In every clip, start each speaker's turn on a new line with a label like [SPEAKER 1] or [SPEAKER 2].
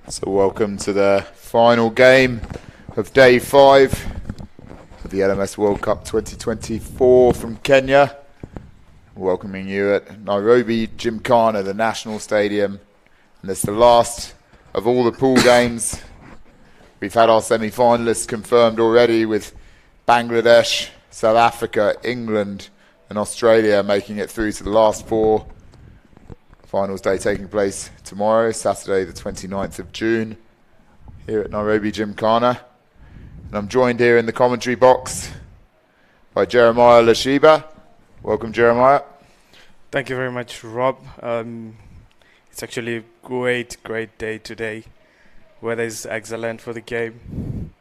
[SPEAKER 1] So welcome to the final game of day 5 of the LMS World Cup 2024 from Kenya. Welcoming you at Nairobi Gymkhana, the national stadium. And it's the last of all the pool games. We've had our semi-finalists confirmed already, with Bangladesh, South Africa, England and Australia making it through to the last 4. Finals day taking place tomorrow, Saturday the 29th of June, here at Nairobi Gymkhana. And I'm joined here in the commentary box by Jeremiah Lashiba. Welcome, Jeremiah.
[SPEAKER 2] Thank you very much, Rob. It's actually a great day today. Weather is excellent for the game.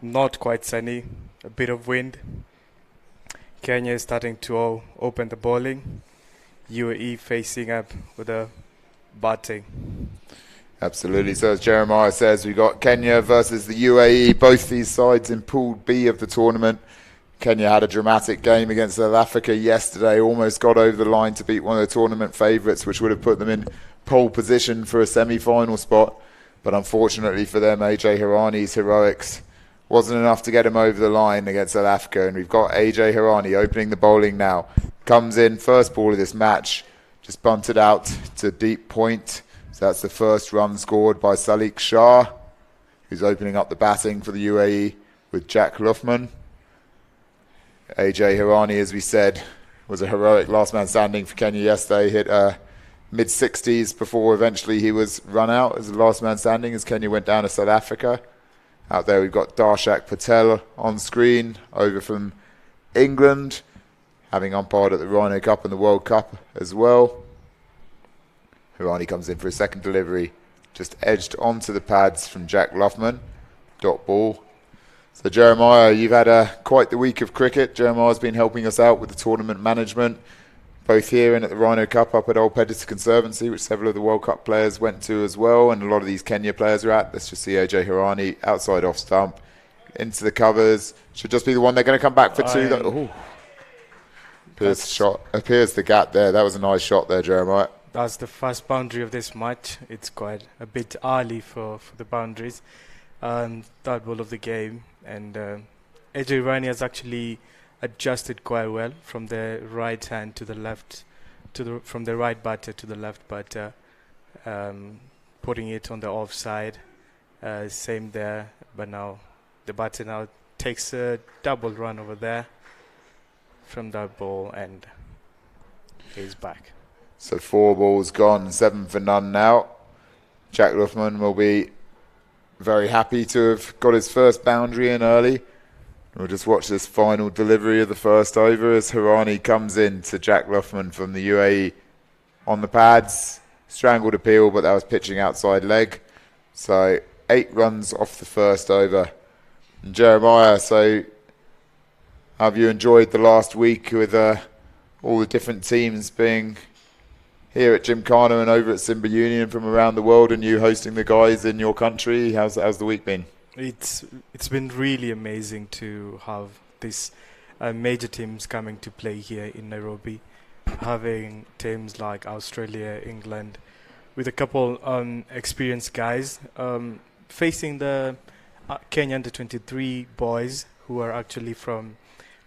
[SPEAKER 2] Not quite sunny, a bit of wind. Kenya is starting to open the bowling. UAE facing up with a batting.
[SPEAKER 1] Absolutely. So as Jeremiah says, we've got Kenya versus the UAE, both these sides in Pool B of the tournament. Kenya had a dramatic game against South Africa yesterday, almost got over the line to beat one of the tournament favourites, which would have put them in pole position for a semi-final spot. But unfortunately for them, AJ Hirani's heroics wasn't enough to get him over the line against South Africa. And we've got AJ Hirani opening the bowling now. Comes in, first ball of this match, just bunted out to deep point. So that's the first run scored by Salik Shah, who's opening up the batting for the UAE with Jack Luffman. AJ Hirani, as we said, was a heroic last man standing for Kenya yesterday. Hit mid-60s before eventually he was run out as the last man standing as Kenya went down to South Africa. Out there we've got Darshak Patel on screen, over from England, having umpired at the Rhino Cup and the World Cup as well. Hirani comes in for a second delivery, just edged onto the pads from Jack Luffman. Dot ball. So Jeremiah, you've had quite the week of cricket. Jeremiah's been helping us out with the tournament management, both here and at the Rhino Cup up at Old Pedder Conservancy, which several of the World Cup players went to as well, and a lot of these Kenya players are at. Let's just see AJ Hirani outside off stump, into the covers. Should just be the one they're going to come back for 2. Appears the gap there. That was a nice shot there, Jeremiah.
[SPEAKER 2] That's the first boundary of this match. It's quite a bit early for the boundaries. Third ball of the game. And AJ Hirani has actually adjusted quite well from the right hand to the left, from the right batter to the left batter, putting it on the offside. Same there, but now the batter now takes a double run over there from that ball, and he's back.
[SPEAKER 1] So 4 balls gone, 7 for none now. Jack Luffman will be very happy to have got his first boundary in early. We'll just watch this final delivery of the first over as Hirani comes in to Jack Luffman from the UAE on the pads. Strangled appeal, but that was pitching outside leg. So 8 runs off the first over. And Jeremiah, so have you enjoyed the last week with all the different teams being here at Gymkhana and over at Simba Union from around the world, and you hosting the guys in your country? How's the week been?
[SPEAKER 2] It's been really amazing to have these major teams coming to play here in Nairobi, having teams like Australia, England, with a couple experienced guys facing the Kenya Under-23 boys, who are actually from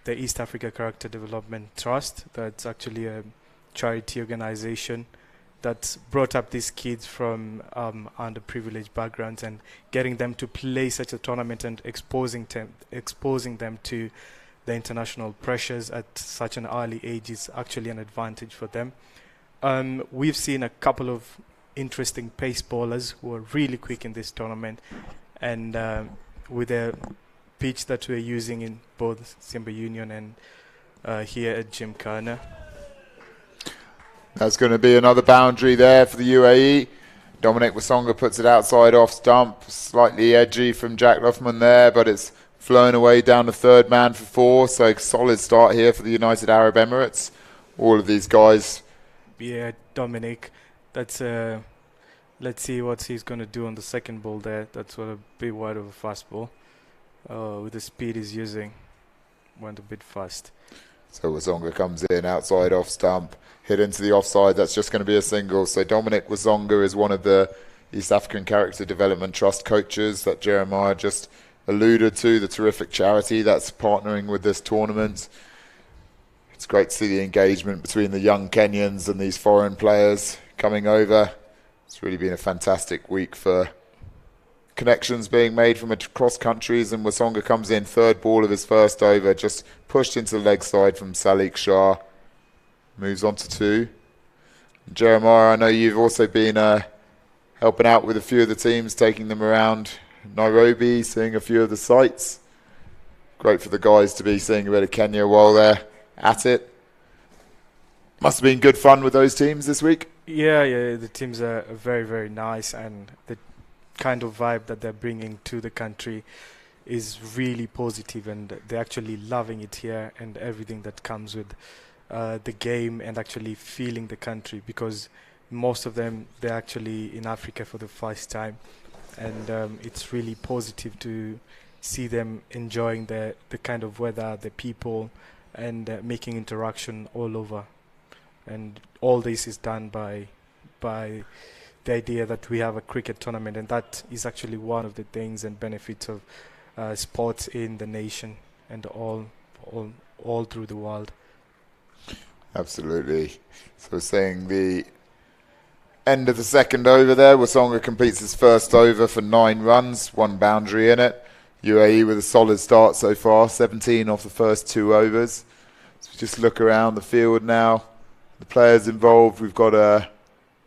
[SPEAKER 2] the East Africa Character Development Trust. That's actually a charity organization that's brought up these kids from underprivileged backgrounds, and getting them to play such a tournament and exposing them to the international pressures at such an early age is actually an advantage for them. We've seen a couple of interesting pace bowlers who are really quick in this tournament, and with the pitch that we're using in both Simba Union and here at Gymkhana.
[SPEAKER 1] That's going to be another boundary there for the UAE. Dominic Wasonga puts it outside off stump. Slightly edgy from Jack Luffman there, but it's flown away down the third man for 4. So solid start here for the United Arab Emirates. All of these guys.
[SPEAKER 2] Yeah, Dominic. That's let's see what he's going to do on the second ball there. That's a bit wide of a fast ball. With the speed he's using, went a bit fast.
[SPEAKER 1] So Wasonga comes in outside off stump, hit into the offside. That's just going to be a single. So Dominic Wasonga is one of the East African Character Development Trust coaches that Jeremiah just alluded to, the terrific charity that's partnering with this tournament. It's great to see the engagement between the young Kenyans and these foreign players coming over. It's really been a fantastic week for connections being made from across countries, and Wasonga comes in, third ball of his first over, just pushed into the leg side from Salik Shah. Moves on to 2. Jeremiah, I know you've also been helping out with a few of the teams, taking them around Nairobi, seeing a few of the sites. Great for the guys to be seeing a bit of Kenya while they're at it. Must have been good fun with those teams this week.
[SPEAKER 2] Yeah, the teams are very, very nice, and the kind of vibe that they're bringing to the country is really positive, and they're actually loving it here and everything that comes with the game and actually feeling the country, because most of them, they're actually in Africa for the first time, and it's really positive to see them enjoying the kind of weather, the people, and making interaction all over. And all this is done by the idea that we have a cricket tournament, and that is actually one of the things and benefits of sports in the nation and all through the world.
[SPEAKER 1] Absolutely. So saying the end of the second over there, Wasonga completes his first over for 9 runs, 1 boundary in it. UAE with a solid start so far, 17 off the first 2 overs. So just look around the field now. The players involved, we've got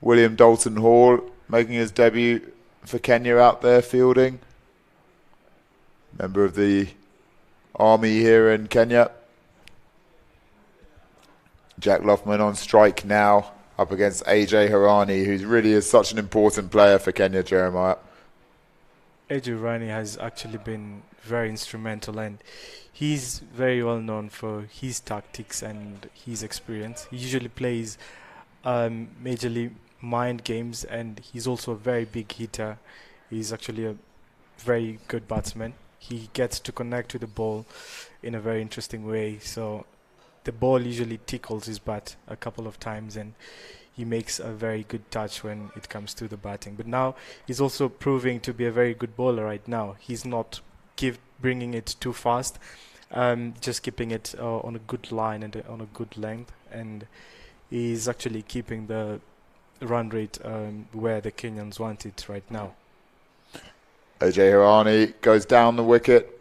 [SPEAKER 1] William Dalton Hall making his debut for Kenya out there fielding. Member of the army here in Kenya. Jack Loughman on strike now, up against AJ Harani, who really is such an important player for Kenya, Jeremiah.
[SPEAKER 2] AJ Harani has actually been very instrumental, and he's very well known for his tactics and his experience. He usually plays majorly mind games, and he's also a very big hitter. He's actually a very good batsman. He gets to connect with the ball in a very interesting way. So the ball usually tickles his bat a couple of times, and he makes a very good touch when it comes to the batting. But now he's also proving to be a very good bowler right now. He's not bringing it too fast, just keeping it on a good line and on a good length, and he's actually keeping the run rate where the Kenyans want it right now.
[SPEAKER 1] AJ Harani goes down the wicket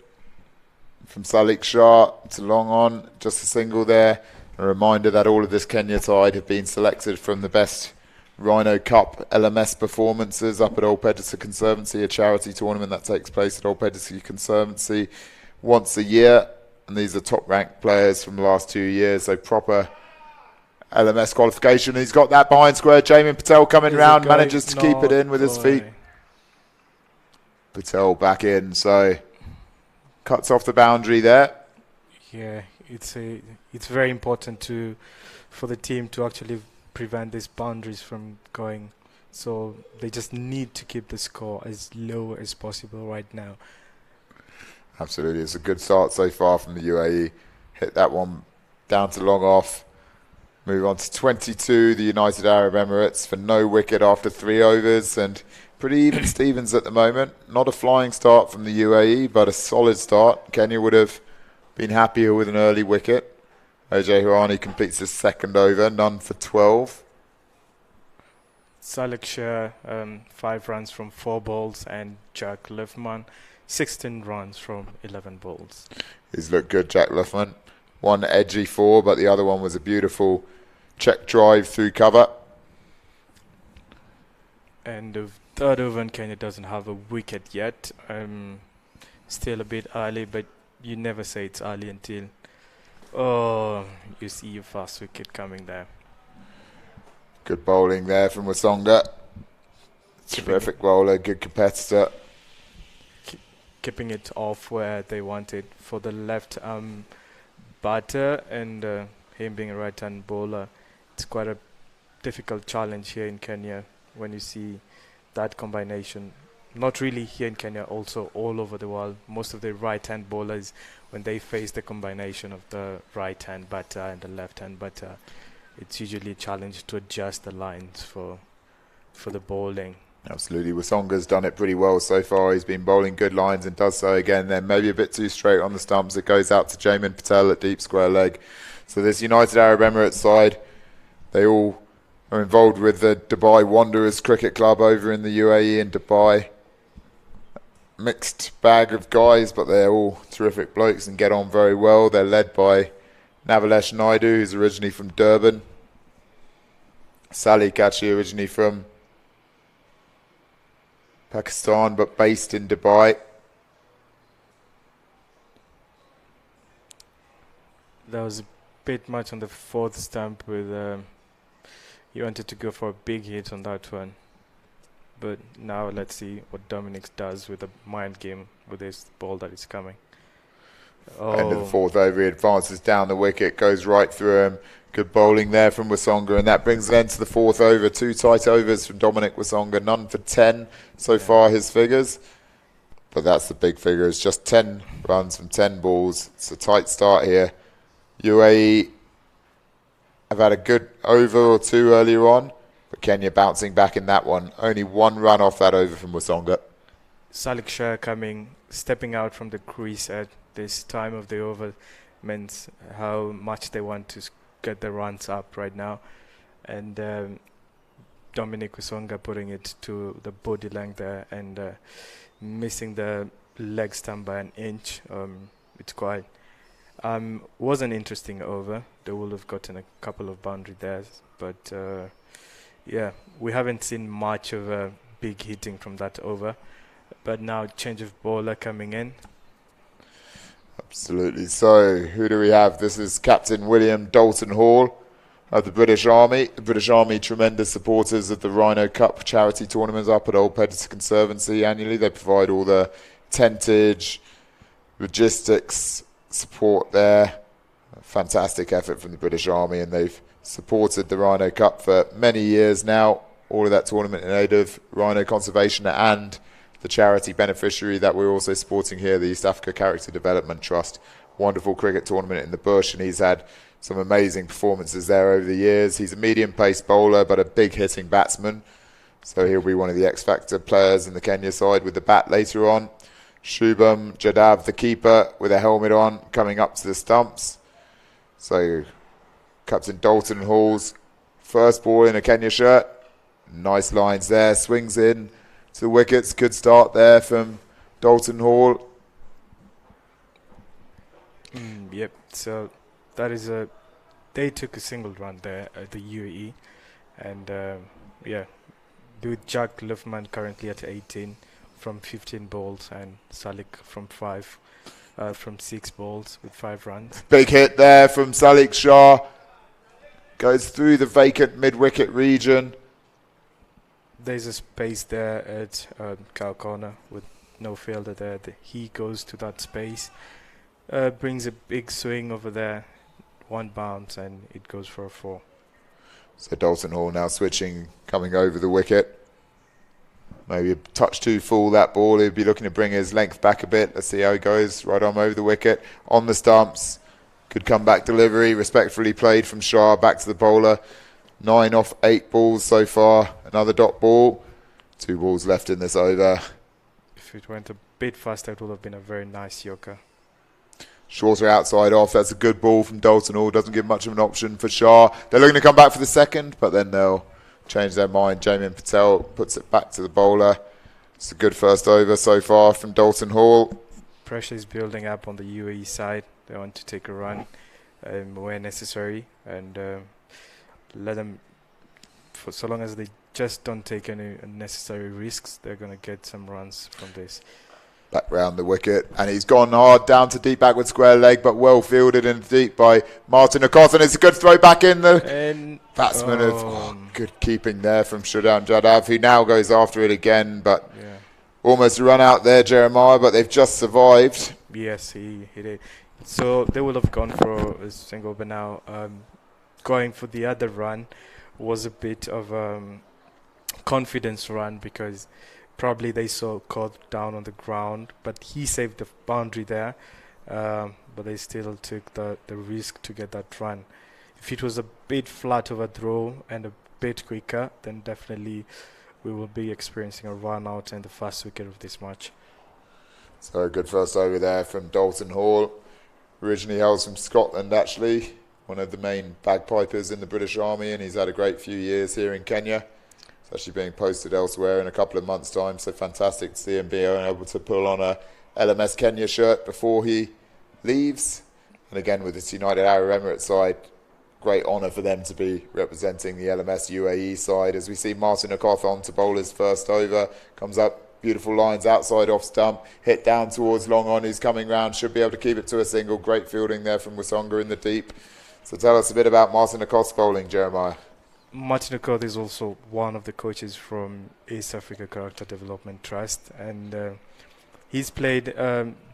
[SPEAKER 1] from Salik Shah to long on, just a single there. A reminder that all of this Kenya side have been selected from the best Rhino Cup LMS performances up at Old Pedder Conservancy, a charity tournament that takes place at Old Pedder Conservancy once a year. And these are top ranked players from the last 2 years, so proper LMS qualification. He's got that behind square. Jamie Patel coming round, manages to keep it in with his feet. Patel back in, so cuts off the boundary there.
[SPEAKER 2] Yeah, it's very important for the team to actually prevent these boundaries from going. So they just need to keep the score as low as possible right now.
[SPEAKER 1] Absolutely, it's a good start so far from the UAE. Hit that one down to long off. Move on to 22, the United Arab Emirates, for no wicket after 3 overs, and pretty even Stevens at the moment. Not a flying start from the UAE, but a solid start. Kenya would have been happier with an early wicket. AJ Harani completes his second over, none for 12.
[SPEAKER 2] Salik Shah, 5 runs from 4 balls, and Jack Loughman, 16 runs from 11 balls.
[SPEAKER 1] He's looked good, Jack Loughman. One edgy 4, but the other one was a beautiful check drive through cover.
[SPEAKER 2] And the third over, and Kenya doesn't have a wicket yet. Still a bit early, but you never say it's early until you see your first wicket coming there.
[SPEAKER 1] Good bowling there from Wasonga. Terrific bowler, good competitor.
[SPEAKER 2] Keeping it off where they want it for the left batter, and him being a right-hand bowler. It's quite a difficult challenge here in Kenya when you see that combination. Not really here in Kenya, also all over the world. Most of the right-hand bowlers, when they face the combination of the right-hand batter and the left-hand batter, it's usually a challenge to adjust the lines for the bowling.
[SPEAKER 1] Absolutely. Wasonga's done it pretty well so far. He's been bowling good lines and does so again. Then maybe a bit too straight on the stumps. It goes out to Jamin Patel at deep square leg. So this United Arab Emirates side, they all are involved with the Dubai Wanderers Cricket Club over in the UAE and Dubai. Mixed bag of guys, but they're all terrific blokes and get on very well. They're led by Navalesh Naidu, who's originally from Durban. Sally Kachi, originally from Pakistan, but based in Dubai.
[SPEAKER 2] That was a bit much on the fourth stump with he wanted to go for a big hit on that one. But now let's see what Dominic does with the mind game with this ball that is coming.
[SPEAKER 1] End of the fourth over, he advances down the wicket, goes right through him. Good bowling there from Wasonga, and that brings an end to the fourth over. 2 tight overs from Dominic Wasonga, none for 10 so far, his figures. But that's the big figure, it's just 10 runs from 10 balls. It's a tight start here. UAE have had a good over or two earlier on, but Kenya bouncing back in that one. Only 1 run off that over from Wasonga.
[SPEAKER 2] Salik Shah stepping out from the crease at this time of the over means how much they want to get the runs up right now. And Dominic Wasonga putting it to the body length there and missing the leg stump by an inch. It's quite... was an interesting over. They would have gotten a couple of boundary there, but yeah, we haven't seen much of a big hitting from that over. But now change of bowler coming in.
[SPEAKER 1] Absolutely. So who do we have? This is Captain William Dalton Hall of the British Army. The British Army, tremendous supporters of the Rhino Cup charity tournaments up at Old Peddington Conservancy annually. They provide all the tentage, logistics, support there. A fantastic effort from the British Army, and they've supported the Rhino Cup for many years now. All of that tournament in aid of rhino conservation and the charity beneficiary that we're also supporting here, the East Africa Character Development Trust. Wonderful cricket tournament in the bush, and he's had some amazing performances there over the years. He's a medium pace bowler but a big hitting batsman, so he'll be one of the X Factor players in the Kenya side with the bat later on. Shubham Jadhav, the keeper, with a helmet on, coming up to the stumps. So Captain Dalton Hall's first ball in a Kenya shirt. Nice lines there, swings in to the wickets. Good start there from Dalton Hall.
[SPEAKER 2] Yep, so that is they took a single run there at the UAE, and yeah, with Jack Luffman currently at 18 from 15 balls, and Salik from 6 balls with 5 runs.
[SPEAKER 1] Big hit there from Salik Shah. Goes through the vacant mid-wicket region.
[SPEAKER 2] There's a space there at cow corner with no fielder there. He goes to that space, brings a big swing over there, 1 bounce, and it goes for a 4.
[SPEAKER 1] So Dalton Hall now switching, coming over the wicket. Maybe a touch too full that ball. He'd be looking to bring his length back a bit. Let's see how he goes. Right arm over the wicket, on the stumps. Good comeback delivery, respectfully played from Shah, back to the bowler. 9 off 8 balls so far. Another dot ball. 2 balls left in this over.
[SPEAKER 2] If it went a bit faster, it would have been a very nice yorker.
[SPEAKER 1] Shorter outside off. That's a good ball from Dalton Hall. Doesn't give much of an option for Shah. They're looking to come back for the second, but then they'll change their mind. Jamin Patel puts it back to the bowler. It's a good first over so far from Dalton Hall.
[SPEAKER 2] Pressure is building up on the UAE side. They want to take a run where necessary, and let them, for so long as they just don't take any unnecessary risks, they're going to get some runs from this.
[SPEAKER 1] Back round the wicket, and he's gone hard down to deep backward square leg, but well fielded and deep by Martin Okoth, and it's a good throw back in the batsman of good keeping there from Shubham Jadhav, who now goes after it again, but
[SPEAKER 2] yeah,
[SPEAKER 1] almost a run out there, Jeremiah, but they've just survived.
[SPEAKER 2] Yes, he did. So they would have gone for a single, but now going for the other run was a bit of confidence run, because probably they saw Okoth down on the ground, but he saved the boundary there, but they still took the risk to get that run. If it was a bit flat of a throw and a bit quicker, then definitely we will be experiencing a run out in the first wicket of this match.
[SPEAKER 1] So a good first over there from Dalton Hall. Originally hails from Scotland, actually. One of the main bagpipers in the British Army, and he's had a great few years here in Kenya. It's actually being posted elsewhere in a couple of months' time, so fantastic to see him being able to pull on a LMS Kenya shirt before he leaves. And again, with this United Arab Emirates side, great honour for them to be representing the LMS UAE side. As we see Martin Okoth on to bowl his first over, comes up, beautiful lines outside off stump, hit down towards long on, who's coming round, should be able to keep it to a single. Great fielding there from Wasonga in the deep. So tell us a bit about Martin Okoth's bowling, Jeremiah.
[SPEAKER 2] Martin Okoth is also one of the coaches from East Africa Character Development Trust, and he's played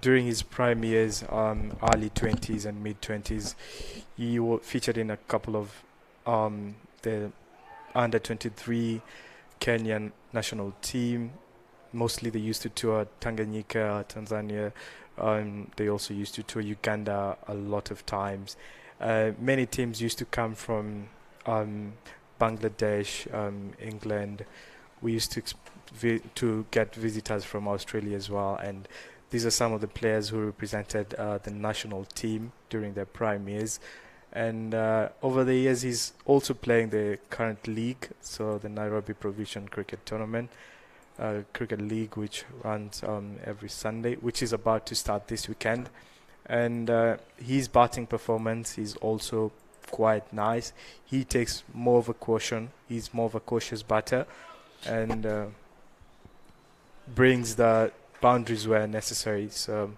[SPEAKER 2] during his prime years, early 20s and mid 20s. He featured in a couple of the under 23 Kenyan national team. Mostly they used to tour Tanganyika, Tanzania. They also used to tour Uganda a lot of times. Many teams used to come from Bangladesh, England. We used to get visitors from Australia as well, and these are some of the players who represented the national team during their prime years. And over the years, he's also playing the current league, so the Nairobi Provincial Cricket Tournament, cricket league, which runs every Sunday, which is about to start this weekend. And his batting performance is also quite nice. He takes more of a caution. He's more of a cautious batter, and brings the boundaries where necessary. So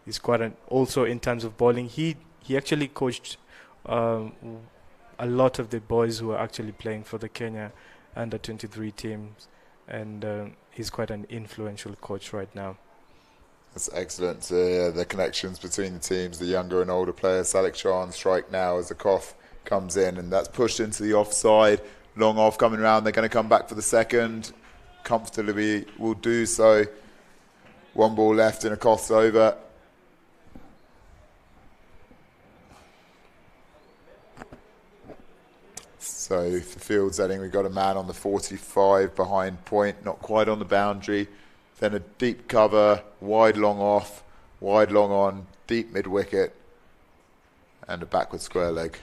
[SPEAKER 2] he's quite also in terms of bowling. He actually coached a lot of the boys who are actually playing for the Kenya under 23 teams, and he's quite an influential coach right now.
[SPEAKER 1] That's excellent. The connections between the teams, the younger and older players. Salik Shah on strike now as the Okoth comes in, and that's pushed into the offside. Long off coming around. They're going to come back for the second. Comfortably will do so. One ball left in Okoth's over. So for field setting, we've got a man on the 45 behind point, not quite on the boundary. Then a deep cover, wide long off, wide long on, deep mid wicket, and a backward square leg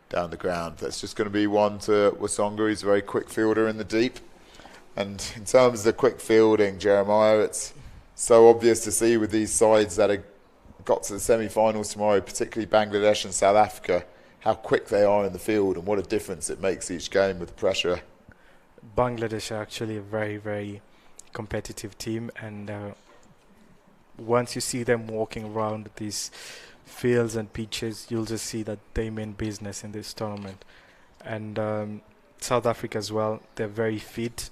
[SPEAKER 1] down the ground. That's just going to be one to Wasonga. He's a very quick fielder in the deep. And in terms of the quick fielding, Jeremiah, it's so obvious to see with these sides that have got to the semi-finals tomorrow, particularly Bangladesh and South Africa, how quick they are in the field and what a difference it makes each game with the pressure.
[SPEAKER 2] Bangladesh are actually a very, very competitive team, and once you see them walking around these fields and pitches, you'll just see that they mean business in this tournament. And South Africa as well, they're very fit.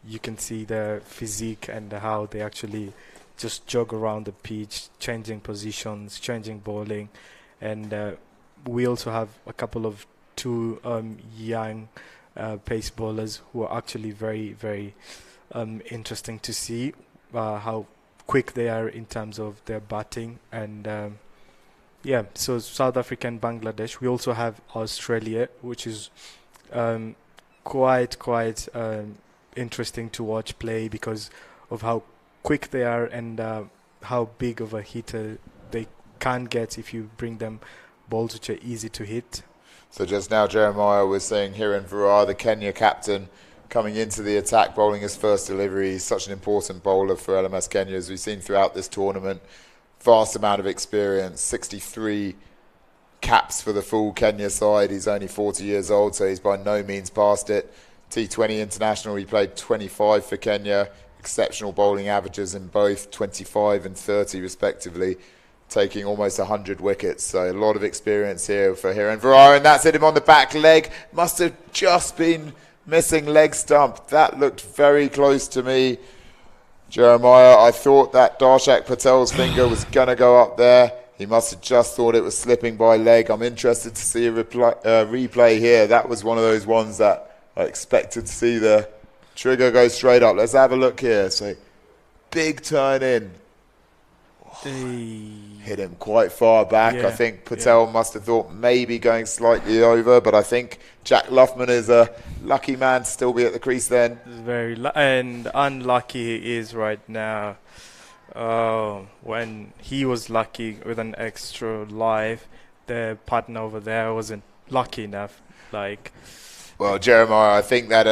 [SPEAKER 2] You can see their physique and how they actually just jog around the pitch, changing positions, changing bowling. And we also have a couple of two young pace bowlers who are actually very, very interesting to see how quick they are in terms of their batting. And so South Africa and Bangladesh. We also have Australia, which is quite interesting to watch play because of how quick they are and how big of a hitter they can get if you bring them balls which are easy to hit.
[SPEAKER 1] So just now, Jeremiah was saying Hiren Virar, the Kenya captain, coming into the attack, bowling his first delivery. He's such an important bowler for LMS Kenya, as we've seen throughout this tournament. Vast amount of experience, 63 caps for the full Kenya side. He's only 40 years old, so he's by no means past it. T20 international, he played 25 for Kenya. Exceptional bowling averages in both, 25 and 30 respectively, taking almost 100 wickets. So a lot of experience here for Hiren Virar, and that's hit him on the back leg. Must have just been missing leg stump. That looked very close to me, Jeremiah. I thought that Darshak Patel's finger was going to go up there. He must have just thought it was slipping by leg. I'm interested to see a replay here. That was one of those ones that I expected to see the trigger go straight up. Let's have a look here. So big turn in. Hit him quite far back. I think Patel must have thought maybe going slightly over, but I think Jack Loughman is a lucky man to still be at the crease then.
[SPEAKER 2] Very and unlucky he is right now. When he was lucky with an extra life, the partner over there wasn't lucky enough. Like,
[SPEAKER 1] well, Jeremiah, I think that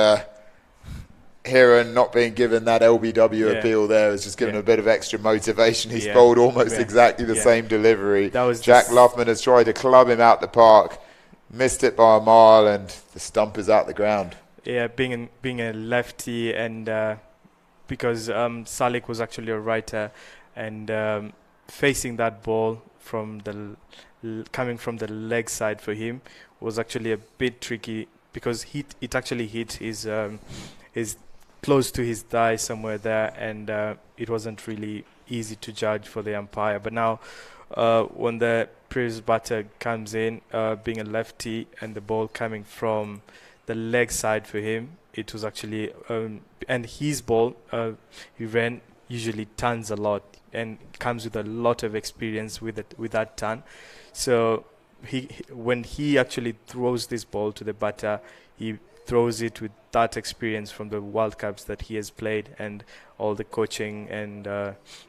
[SPEAKER 1] Heron not being given that LBW appeal there has just given a bit of extra motivation. He's bowled almost exactly the same delivery.
[SPEAKER 2] That was
[SPEAKER 1] Jack Loughman has tried to club him out the park, missed it by a mile, and the stump is out the ground.
[SPEAKER 2] Yeah, being a lefty, and because Salik was actually a righter, and facing that ball from coming from the leg side for him was actually a bit tricky, because it actually hit his close to his thigh somewhere there, and it wasn't really easy to judge for the umpire. But now when the previous batter comes in, being a lefty, and the ball coming from the leg side for him, it was actually and his ball, he ran, usually turns a lot and comes with a lot of experience with that turn. So when he actually throws this ball to the batter, he throws it with that experience from the World Cups that he has played, and all the coaching, and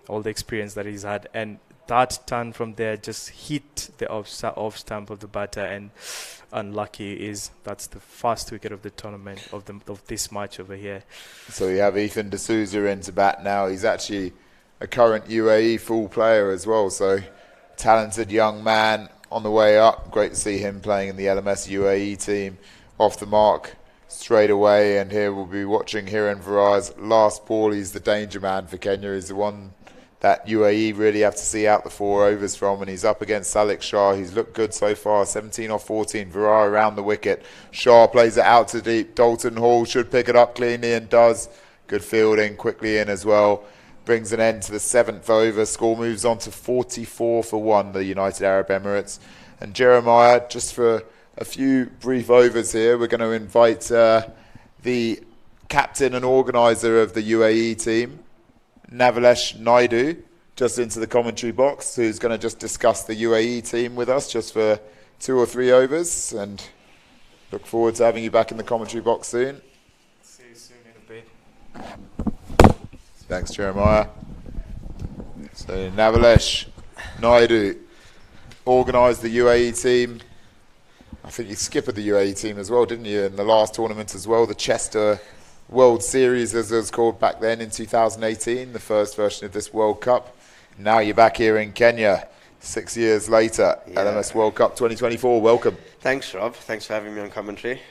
[SPEAKER 2] all the experience that he's had, and that turn from there just hit the off stump of the batter, and unlucky that's the first wicket of the tournament of this match over here.
[SPEAKER 1] So we have Ethan D'Souza into bat now. He's actually a current UAE full player as well, so talented young man on the way up. Great to see him playing in the LMS UAE team. Off the mark straight away, and here we'll be watching Hiren Farah's last ball. He's the danger man for Kenya. He's the one that UAE really have to see out the 4 overs from, and he's up against Salik Shah, who's looked good so far. 17 off 14. Farah around the wicket. Shah plays it out to deep. Dalton Hall should pick it up cleanly, and does. Good fielding, quickly in as well. Brings an end to the 7th over. Score moves on to 44 for 1, the United Arab Emirates. And Jeremiah, just for a few brief overs here, we're going to invite the captain and organiser of the UAE team, Navalesh Naidu, just into the commentary box, who's going to just discuss the UAE team with us just for 2 or 3 overs, and look forward to having you back in the commentary box soon.
[SPEAKER 2] See you soon in a bit.
[SPEAKER 1] Thanks, Jeremiah. So Navalesh Naidu organised the UAE team. I think you skippered the UAE team as well, didn't you, in the last tournament as well, the Chester World Series, as it was called back then, in 2018, the first version of this World Cup. Now you're back here in Kenya, 6 years later, LMS World Cup 2024. Welcome.
[SPEAKER 3] Thanks, Rob. Thanks for having me on commentary.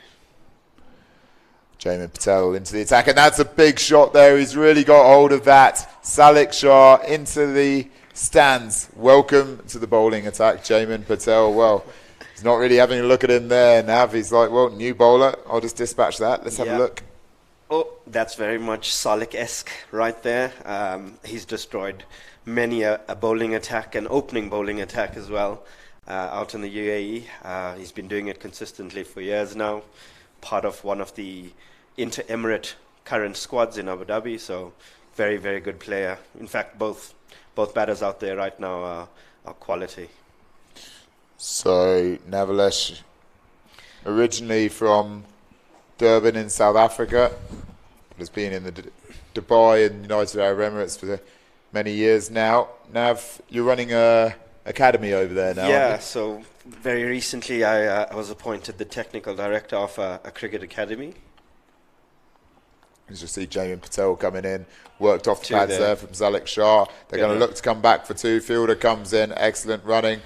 [SPEAKER 1] Jamin Patel into the attack, and that's a big shot there. He's really got hold of that. Salik Shah into the stands. Welcome to the bowling attack, Jamin Patel. Well, he's not really having a look at him there, Nav. He's like, well, new bowler. I'll just dispatch that. Let's have a look.
[SPEAKER 3] Oh, that's very much Salik-esque right there. He's destroyed many a bowling attack, an opening bowling attack as well, out in the UAE. He's been doing it consistently for years now. Part of one of the inter-emirate current squads in Abu Dhabi, so very, very good player. In fact, both batters out there right now are quality.
[SPEAKER 1] So Navalesh, originally from Durban in South Africa, but has been in the Dubai and United Arab Emirates for many years now. Nav, you're running a academy over there now.
[SPEAKER 3] Yeah, so very recently I was appointed the technical director of a cricket academy.
[SPEAKER 1] As you see Jamin Patel coming in, worked off the pads there from Salik Shah. They're going to look to come back for 2. Fielder comes in, excellent running,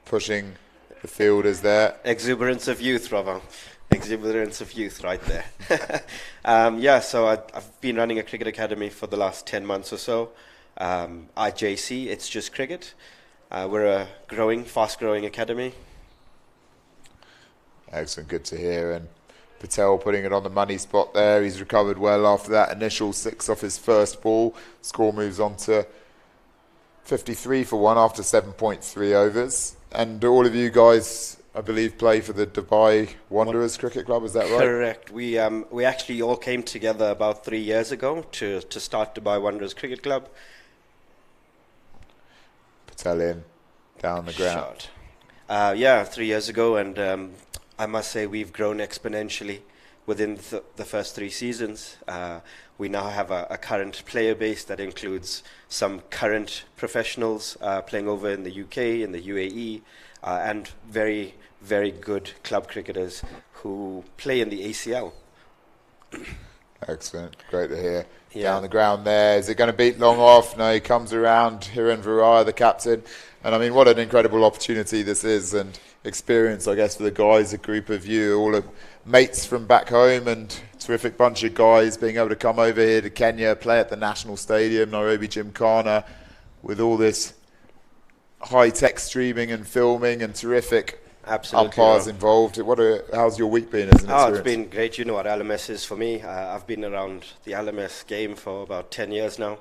[SPEAKER 1] pushing the fielders there.
[SPEAKER 3] Exuberance of youth, Robert. Exuberance of youth right there. So I've been running a cricket academy for the last 10 months or so. IJC, it's just cricket. We're a fast-growing academy.
[SPEAKER 1] Excellent, good to hear. And Patel putting it on the money spot there. He's recovered well after that initial 6 off his first ball. Score moves on to 53 for 1 after 7.3 overs. And all of you guys, I believe, play for the Dubai Wanderers Cricket Club, is that right?
[SPEAKER 3] Correct. We actually all came together about 3 years ago to start Dubai Wanderers Cricket Club.
[SPEAKER 1] Patel in, down the ground.
[SPEAKER 3] 3 years ago, and I must say we've grown exponentially within the first 3 seasons. We now have a current player base that includes some current professionals playing over in the UK, in the UAE, and very, very good club cricketers who play in the ACL.
[SPEAKER 1] Excellent. Great to hear.
[SPEAKER 3] Yeah.
[SPEAKER 1] Down the ground there. Is it going to beat long off? No, he comes around. Hiren Varaya, the captain. And I mean, what an incredible opportunity this is, and experience, I guess, for the guys, a group of you, all of mates from back home, and terrific bunch of guys being able to come over here to Kenya, play at the National Stadium, Nairobi Gymkhana, with all this high-tech streaming and filming and terrific umpires involved. How's your week been as an experience?
[SPEAKER 3] It's been great. You know what LMS is for me. I've been around the LMS game for about 10 years now.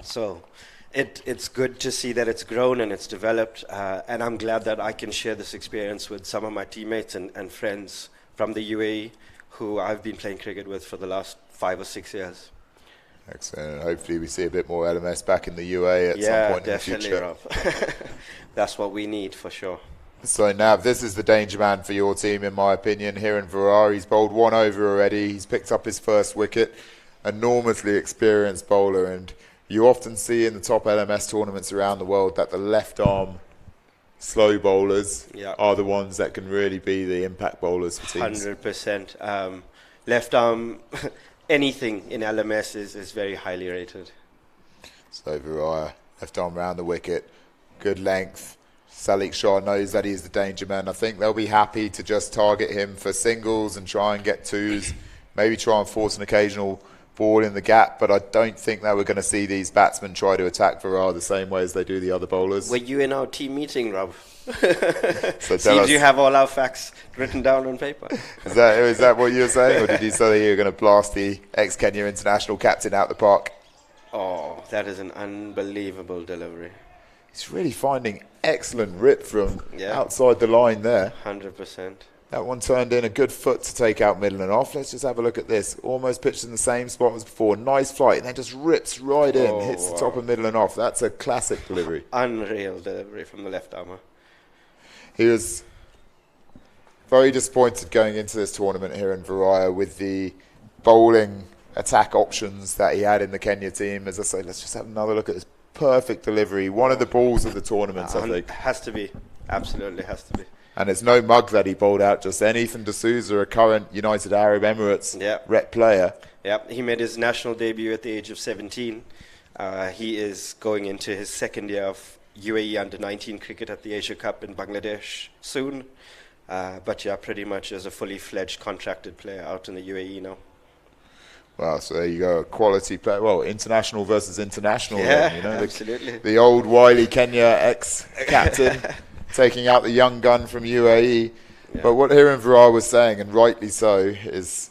[SPEAKER 3] So it's good to see that it's grown and it's developed. And I'm glad that I can share this experience with some of my teammates and friends from the UAE who I've been playing cricket with for the last 5 or 6 years.
[SPEAKER 1] Excellent. Hopefully we see a bit more LMS back in the UAE at some point in the future.
[SPEAKER 3] Yeah, definitely, Rob. That's what we need for sure.
[SPEAKER 1] So Nav, this is the danger man for your team, in my opinion. Hiren Varaya, he's bowled 1 over already. He's picked up his first wicket. Enormously experienced bowler, and you often see in the top LMS tournaments around the world that the left arm slow bowlers are the ones that can really be the impact bowlers for teams.
[SPEAKER 3] 100%. Left arm, anything in LMS is very highly rated.
[SPEAKER 1] So Varaya, left arm round the wicket, good length. Salik Shah knows that he's the danger man. I think they'll be happy to just target him for singles and try and get twos, maybe try and force an occasional ball in the gap, but I don't think that we're going to see these batsmen try to attack Varaya the same way as they do the other bowlers.
[SPEAKER 3] Were you in our team meeting, Rob?
[SPEAKER 1] So
[SPEAKER 3] Seems you have all our facts written down on paper.
[SPEAKER 1] Is that what you were saying, or did you say that you were going to blast the ex-Kenya international captain out the park?
[SPEAKER 3] Oh, that is an unbelievable delivery.
[SPEAKER 1] He's really finding excellent rip from outside the line there.
[SPEAKER 3] 100%.
[SPEAKER 1] That one turned in a good foot to take out middle and off. Let's just have a look at this. Almost pitched in the same spot as before. Nice flight, and then just rips right in, hits the top of middle and off. That's a classic delivery.
[SPEAKER 3] Unreal delivery from the left armer.
[SPEAKER 1] He was very disappointed going into this tournament here in Varaya with the bowling attack options that he had in the Kenya team. As I say, let's just have another look at this perfect delivery. One of the balls of the tournament, I think.
[SPEAKER 3] Has to be. Absolutely has to be.
[SPEAKER 1] And it's no mug that he bowled out, just then. Ethan D'Souza, a current United Arab Emirates rep player.
[SPEAKER 3] Yep, he made his national debut at the age of 17. He is going into his second year of UAE under-19 cricket at the Asia Cup in Bangladesh soon. But yeah, pretty much as a fully fledged contracted player out in the UAE now.
[SPEAKER 1] Wow, so there you go, a quality player. Well, international versus international.
[SPEAKER 3] Yeah,
[SPEAKER 1] then, you know,
[SPEAKER 3] absolutely.
[SPEAKER 1] The old wily Kenya ex-captain taking out the young gun from UAE. Yeah. But what Hiren Varaya was saying, and rightly so, is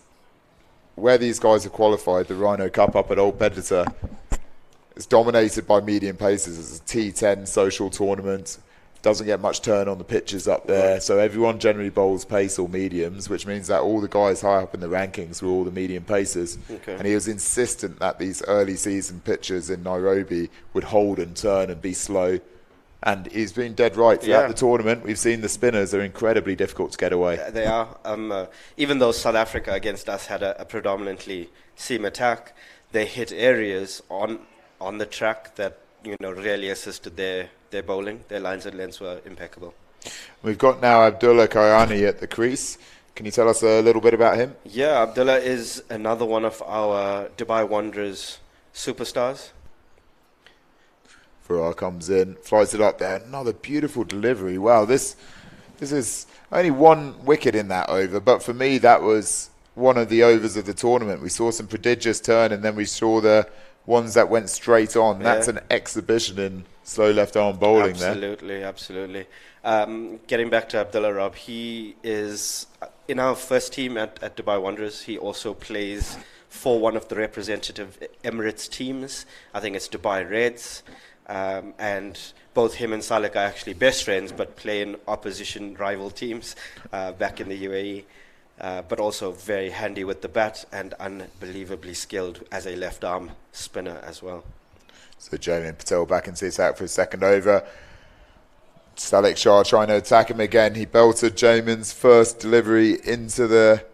[SPEAKER 1] where these guys are qualified, the Rhino Cup up at Old Bedford, is dominated by medium paces. It's a T10 social tournament. Doesn't get much turn on the pitches up there, so everyone generally bowls pace or mediums, which means that all the guys high up in the rankings were all the medium pacers. Okay. And he was insistent that these early season pitches in Nairobi would hold and turn and be slow. And he's been dead right throughout the tournament. We've seen the spinners are incredibly difficult to get away.
[SPEAKER 3] They are. Even though South Africa against us had a predominantly seam attack, they hit areas on the track that really assisted their bowling. Their lines and lengths were impeccable.
[SPEAKER 1] We've got now Abdullah Kayani at the crease. Can you tell us a little bit about him?
[SPEAKER 3] Yeah, Abdullah is another one of our Dubai Wanderers superstars.
[SPEAKER 1] Farrar comes in, flies it up there. Another beautiful delivery. Wow, this is only 1 wicket in that over, but for me that was one of the overs of the tournament. We saw some prodigious turn, and then we saw the ones that went straight on. That's an exhibition in slow left arm bowling.
[SPEAKER 3] Absolutely. Getting back to Abdullah, Rob, he is in our first team at Dubai Wanderers. He also plays for one of the representative Emirates teams. I think it's Dubai Reds. And both him and Salik are actually best friends, but play in opposition rival teams back in the UAE. But also very handy with the bat and unbelievably skilled as a left arm spinner as well.
[SPEAKER 1] So Jamie Patel back into his act for his second over. Salek Shah trying to attack him again. He belted Jamin's first delivery into the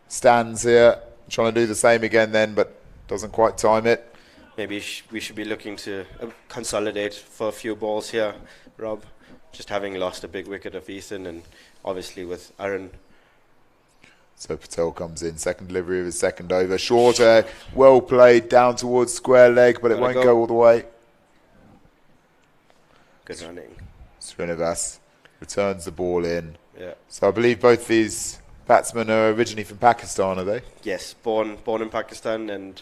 [SPEAKER 1] stands here. Trying to do the same again then, but doesn't quite time it.
[SPEAKER 3] Maybe we should be looking to consolidate for a few balls here, Rob. Just having lost a big wicket of Ethan, and obviously with Aaron.
[SPEAKER 1] So Patel comes in, second delivery of his second over. Shorter, well played, down towards square leg, but it won't go all the way.
[SPEAKER 3] Good running.
[SPEAKER 1] Srinivas returns the ball in.
[SPEAKER 3] Yeah.
[SPEAKER 1] So I believe both these batsmen are originally from Pakistan, are they?
[SPEAKER 3] Yes, born in Pakistan and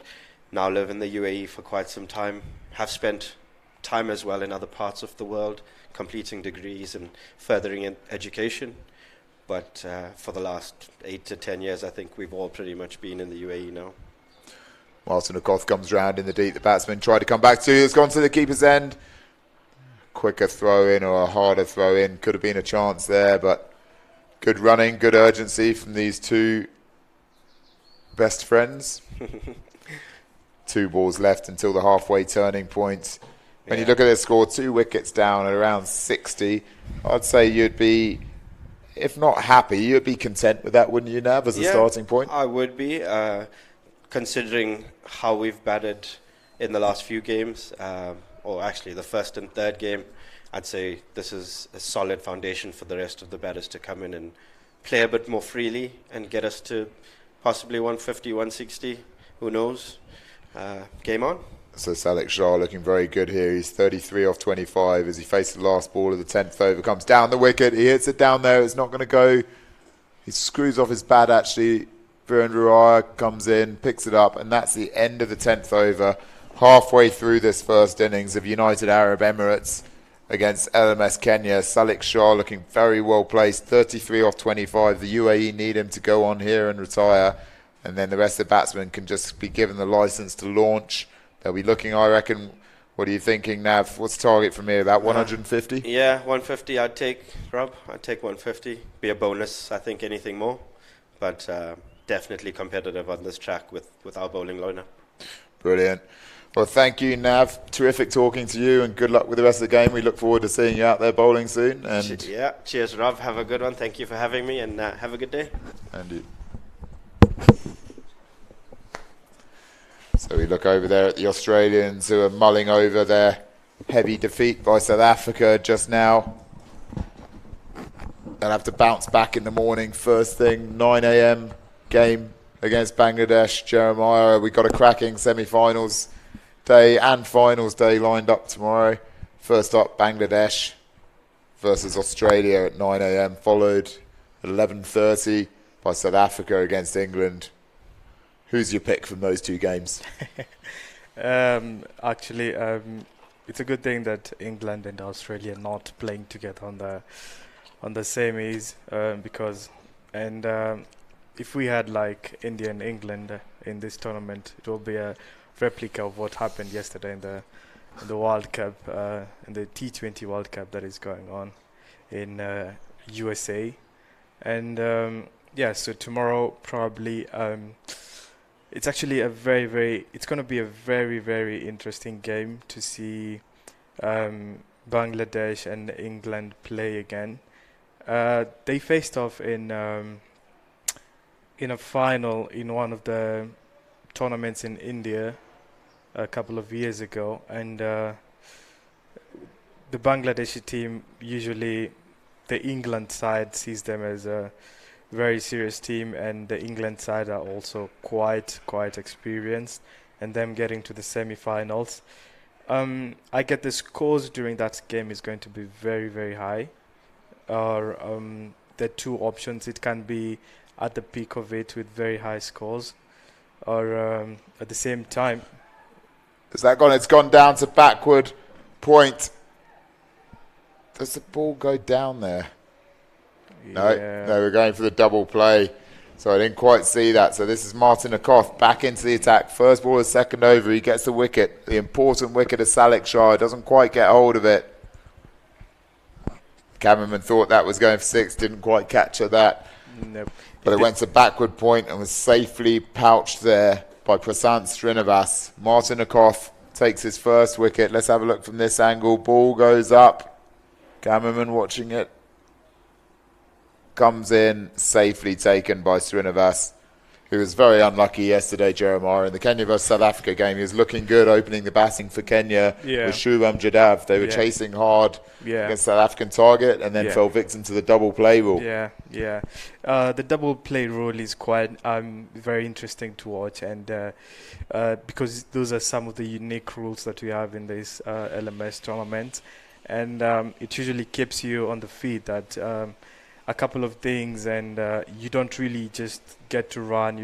[SPEAKER 3] now live in the UAE for quite some time. Have spent time as well in other parts of the world, completing degrees and furthering education. But for the last 8 to 10 years, I think we've all pretty much been in the UAE now.
[SPEAKER 1] Martin Akoth comes round in the deep. The batsman tried to come back to. It's gone to the keeper's end. Quicker throw in or a harder throw in. Could have been a chance there, but good running, good urgency from these two best friends. 2 balls left until the halfway turning point. When you look at their score, 2 wickets down at around 60, I'd say you'd be, if not happy, you'd be content with that, wouldn't you, Nav, as a starting point?
[SPEAKER 3] I would be, considering how we've batted in the last few games, or actually the first and third game. I'd say this is a solid foundation for the rest of the batters to come in and play a bit more freely and get us to possibly 150, 160, who knows. Game on.
[SPEAKER 1] So Salek Shah looking very good here. He's 33 off 25 as he faces the last ball of the 10th over. Comes down the wicket. He hits it down there. It's not going to go. He screws off his bat, actually. Virendra Raya comes in, picks it up, and that's the end of the 10th over. Halfway through this first innings of United Arab Emirates against LMS Kenya. Salek Shah looking very well placed. 33 off 25. The UAE need him to go on here and retire. And then the rest of the batsmen can just be given the license to launch. They'll be looking, I reckon, what are you thinking, Nav? What's the target from here, about 150?
[SPEAKER 3] Yeah, 150 I'd take, Rob. I'd take 150. Be a bonus, I think, anything more. But definitely competitive on this track with our bowling lineup.
[SPEAKER 1] Brilliant. Well, thank you, Nav. Terrific talking to you, and good luck with the rest of the game. We look forward to seeing you out there bowling soon. And
[SPEAKER 3] yeah, cheers, Rob. Have a good one. Thank you for having me, and have a good day.
[SPEAKER 1] And you. So we look over there at the Australians who are mulling over their heavy defeat by South Africa just now. They'll have to bounce back in the morning. First thing, 9 a.m. game against Bangladesh. Jeremiah, we've got a cracking semi-finals day and finals day lined up tomorrow. First up, Bangladesh versus Australia at 9 a.m. followed at 11:30 by South Africa against England. Who's your pick from those 2 games?
[SPEAKER 2] Actually, it's a good thing that England and Australia are not playing together on the semis, because if we had like India and England in this tournament, it will be a replica of what happened yesterday in the World Cup, in the T20 World Cup that is going on in USA, and so tomorrow probably. It's actually it's going to be a very, very interesting game to see Bangladesh and England play again. They faced off in a final in one of the tournaments in India a couple of years ago, and the Bangladeshi team, usually the England side sees them as a very serious team, and the England side are also quite experienced, and them getting to the semi-finals. I get the scores during that game is going to be very, very high. Or there are 2 options. It can be at the peak of it with very high scores, or at the same time.
[SPEAKER 1] Has that gone? It's gone down to backward point. Does the ball go down there? No, we're going for the double play. So I didn't quite see that. So this is Martin Akoth back into the attack. First ball is second over. He gets the wicket. The important wicket of Salek Shah. Doesn't quite get hold of it. Cameraman thought that was going for 6. Didn't quite catch that.
[SPEAKER 2] Nope.
[SPEAKER 1] But it went to backward point and was safely pouched there by Prasant Srinivas. Martin Akoth takes his first wicket. Let's have a look from this angle. Ball goes up. Cameraman watching it. Comes in, safely taken by Srinivas, who was very unlucky yesterday, Jeremiah. In the Kenya vs South Africa game, he was looking good opening the batting for Kenya with Shubham Jadhav. They were chasing hard against South African target and then fell victim to the double play rule.
[SPEAKER 2] The double play rule is quite very interesting to watch, and because those are some of the unique rules that we have in this LMS tournament, and it usually keeps you on the feet that a couple of things, and you don't really just get to run.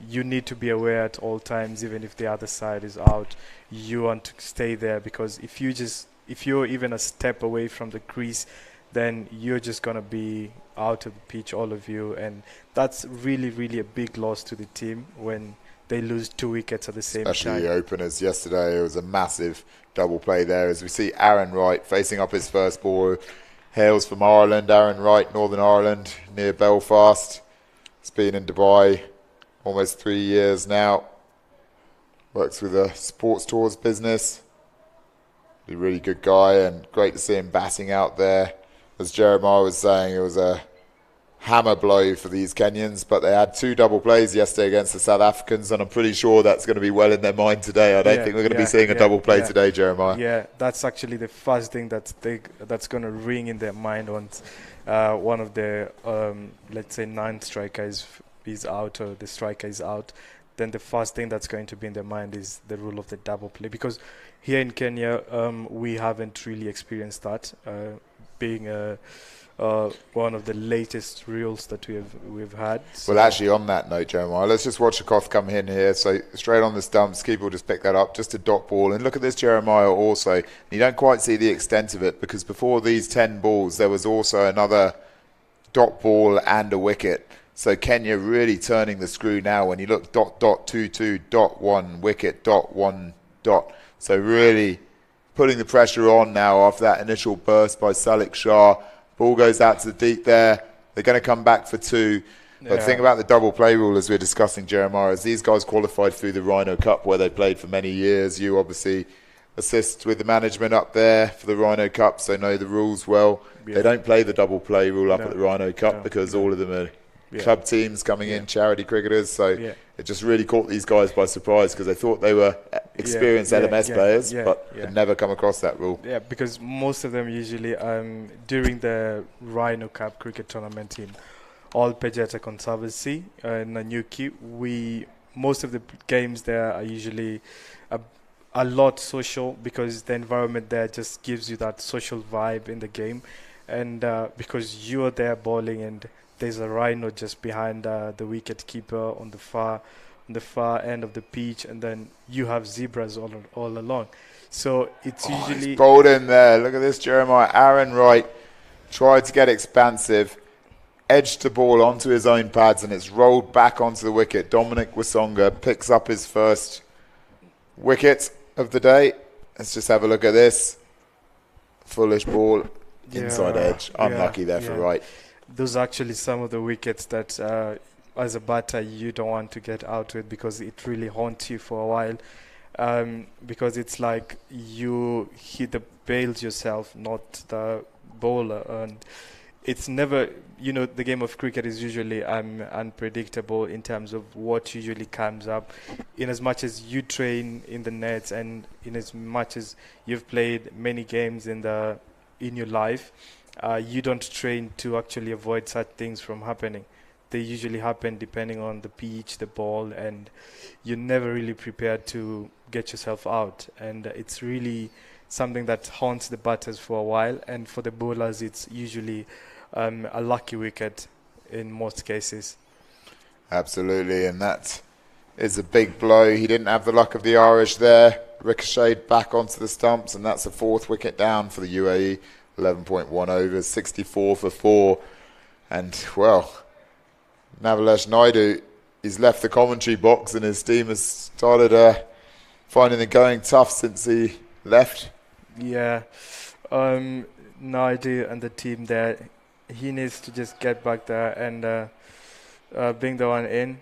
[SPEAKER 2] You need to be aware at all times, even if the other side is out. You want to stay there, because if you're even a step away from the crease, then you're just gonna be out of the pitch, all of you, and that's really, really a big loss to the team when they lose 2 wickets at the same time.
[SPEAKER 1] Especially the openers yesterday. It was a massive double play there, as we see Aaron Wright facing up his first ball. Hails from Ireland. Aaron Wright, Northern Ireland, near Belfast. He's been in Dubai almost 3 years now. Works with a sports tours business. He's a really good guy, and great to see him batting out there. As Jeremiah was saying, it was a hammer blow for these Kenyans, but they had 2 double plays yesterday against the South Africans, and I'm pretty sure that's going to be well in their mind today. I don't think we're going to be seeing a double play today, Jeremiah.
[SPEAKER 2] Yeah, that's actually the first thing that's going to ring in their mind once one of the, let's say, 9 strikers is out, or the striker is out. Then the first thing that's going to be in their mind is the rule of the double play, because here in Kenya we haven't really experienced that, being one of the latest rules that we've had.
[SPEAKER 1] So. Well, actually, on that note, Jeremiah, let's just watch Akoth come in here. So straight on the stumps, keeper will just pick that up, just a dot ball. And look at this, Jeremiah, also. You don't quite see the extent of it, because before these 10 balls, there was also another dot ball and a wicket. So Kenya really turning the screw now. When you look, dot, dot, 2-2, dot, 1, wicket, dot, 1, dot. So really putting the pressure on now after that initial burst by Salik Shah. Ball goes out to the deep there. They're going to come back for 2. But the thing about the double play rule, as we're discussing, Jeremiah, is these guys qualified through the Rhino Cup, where they played for many years. You obviously assist with the management up there for the Rhino Cup, so know the rules well. They don't play the double play rule up at the Rhino Cup because all of them are club teams coming in, charity cricketers. So it just really caught these guys by surprise, because they thought they were experienced LMS players, but had never come across that rule.
[SPEAKER 2] Yeah, because most of them usually during the Rhino Cup cricket tournament in All Pejeta Conservancy in Nanyuki, most of the games there are usually a lot social, because the environment there just gives you that social vibe in the game, and because you are there bowling and there's a rhino just behind the wicket keeper on the far end of the pitch, and then you have zebras all along. So it's usually...
[SPEAKER 1] He's bowled in there. Look at this, Jeremiah. Aaron Wright tried to get expansive, edged the ball onto his own pads, and it's rolled back onto the wicket. Dominic Wasonga picks up his first wicket of the day. Let's just have a look at this. Foolish ball, inside edge. Unlucky there for Wright.
[SPEAKER 2] Those are actually some of the wickets that as a batter you don't want to get out with, because it really haunts you for a while, because it's like you hit the bails yourself, not the bowler, and it's never, the game of cricket is usually unpredictable in terms of what usually comes up, in as much as you train in the nets, and in as much as you've played many games in your life. You don't train to actually avoid such things from happening. They usually happen depending on the pitch, the ball, and you're never really prepared to get yourself out. And it's really something that haunts the batters for a while. And for the bowlers, it's usually a lucky wicket in most cases.
[SPEAKER 1] Absolutely, and that is a big blow. He didn't have the luck of the Irish there. Ricocheted back onto the stumps, and that's the 4th wicket down for the UAE. 11.1 overs, 64 for 4. And, well, Navalesh Naidu, he's left the commentary box, and his team has started finding it going tough since he left.
[SPEAKER 2] Yeah, Naidu and the team there, he needs to just get back there and bring the one in.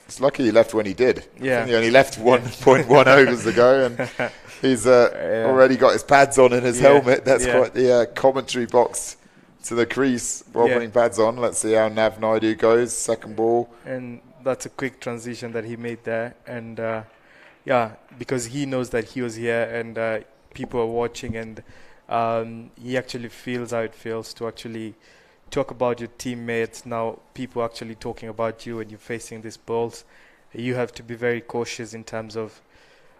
[SPEAKER 1] It's lucky he left when he did.
[SPEAKER 2] Yeah.
[SPEAKER 1] I think he only left 1.1 overs ago, and he's already got his pads on in his helmet. That's quite the commentary box to the crease while putting pads on. Let's see how Nav Naidu goes. Second ball.
[SPEAKER 2] And that's a quick transition that he made there. And because he knows that he was here and people are watching, and he actually feels how it feels to actually talk about your teammates. Now people are actually talking about you when you're facing these balls. You have to be very cautious in terms of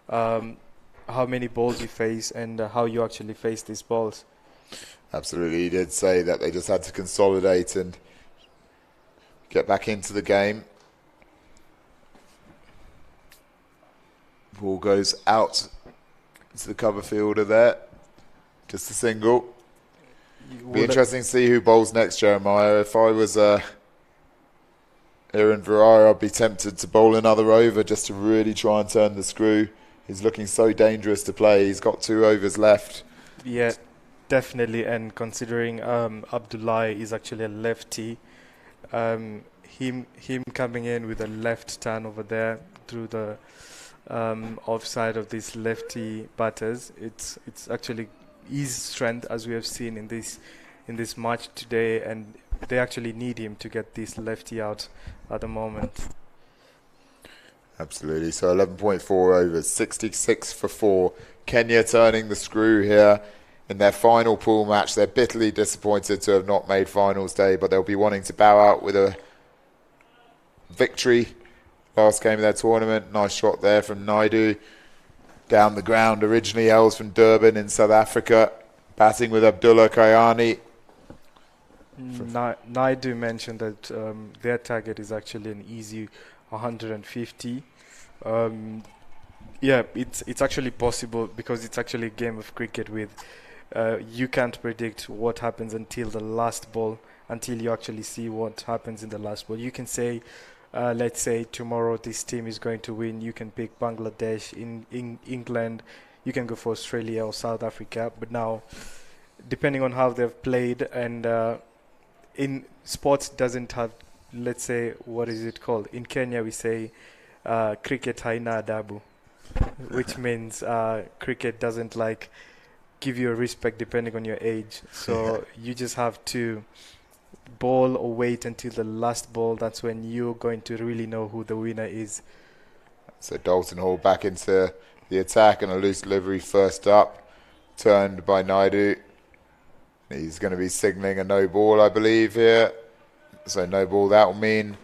[SPEAKER 2] how many balls you face and how you actually face these balls.
[SPEAKER 1] Absolutely. He did say that they just had to consolidate and get back into the game. Ball goes out to the cover fielder there. Just a single. Be interesting to see who bowls next, Jeremiah. If I was Aaron Varara, I'd be tempted to bowl another over just to really try and turn the screw. He's looking so dangerous to play. He's got 2 overs left.
[SPEAKER 2] Yeah, definitely. And considering Abdullah is actually a lefty, him coming in with a left turn over there through the offside of these lefty batters, it's actually his strength, as we have seen in this match today, and they actually need him to get this lefty out at the moment.
[SPEAKER 1] Absolutely. So 11.4 overs, 66 for 4. Kenya turning the screw here in their final pool match. They're bitterly disappointed to have not made finals day, but they'll be wanting to bow out with a victory. Last game of their tournament. Nice shot there from Naidu. Down the ground, originally hails from Durban in South Africa. Batting with Abdullah Kayani.
[SPEAKER 2] Naidu mentioned that their target is actually an easy 150. It's actually possible because it's actually a game of cricket with you can't predict what happens until the last ball, until you actually see what happens in the last ball. You can say, let's say tomorrow this team is going to win. You can pick Bangladesh, in England. You can go for Australia or South Africa. But now, depending on how they've played, and in sports doesn't have, let's say, what is it called? In Kenya we say cricket haina adabu, which means cricket doesn't like give you a respect depending on your age. So you just have to bowl or wait until the last ball. That's when you're going to really know who the winner is.
[SPEAKER 1] So Dalton Hall back into the attack, and a loose delivery first up, turned by Naidu. He's going to be signalling a no ball, I believe, here. So no ball, that will mean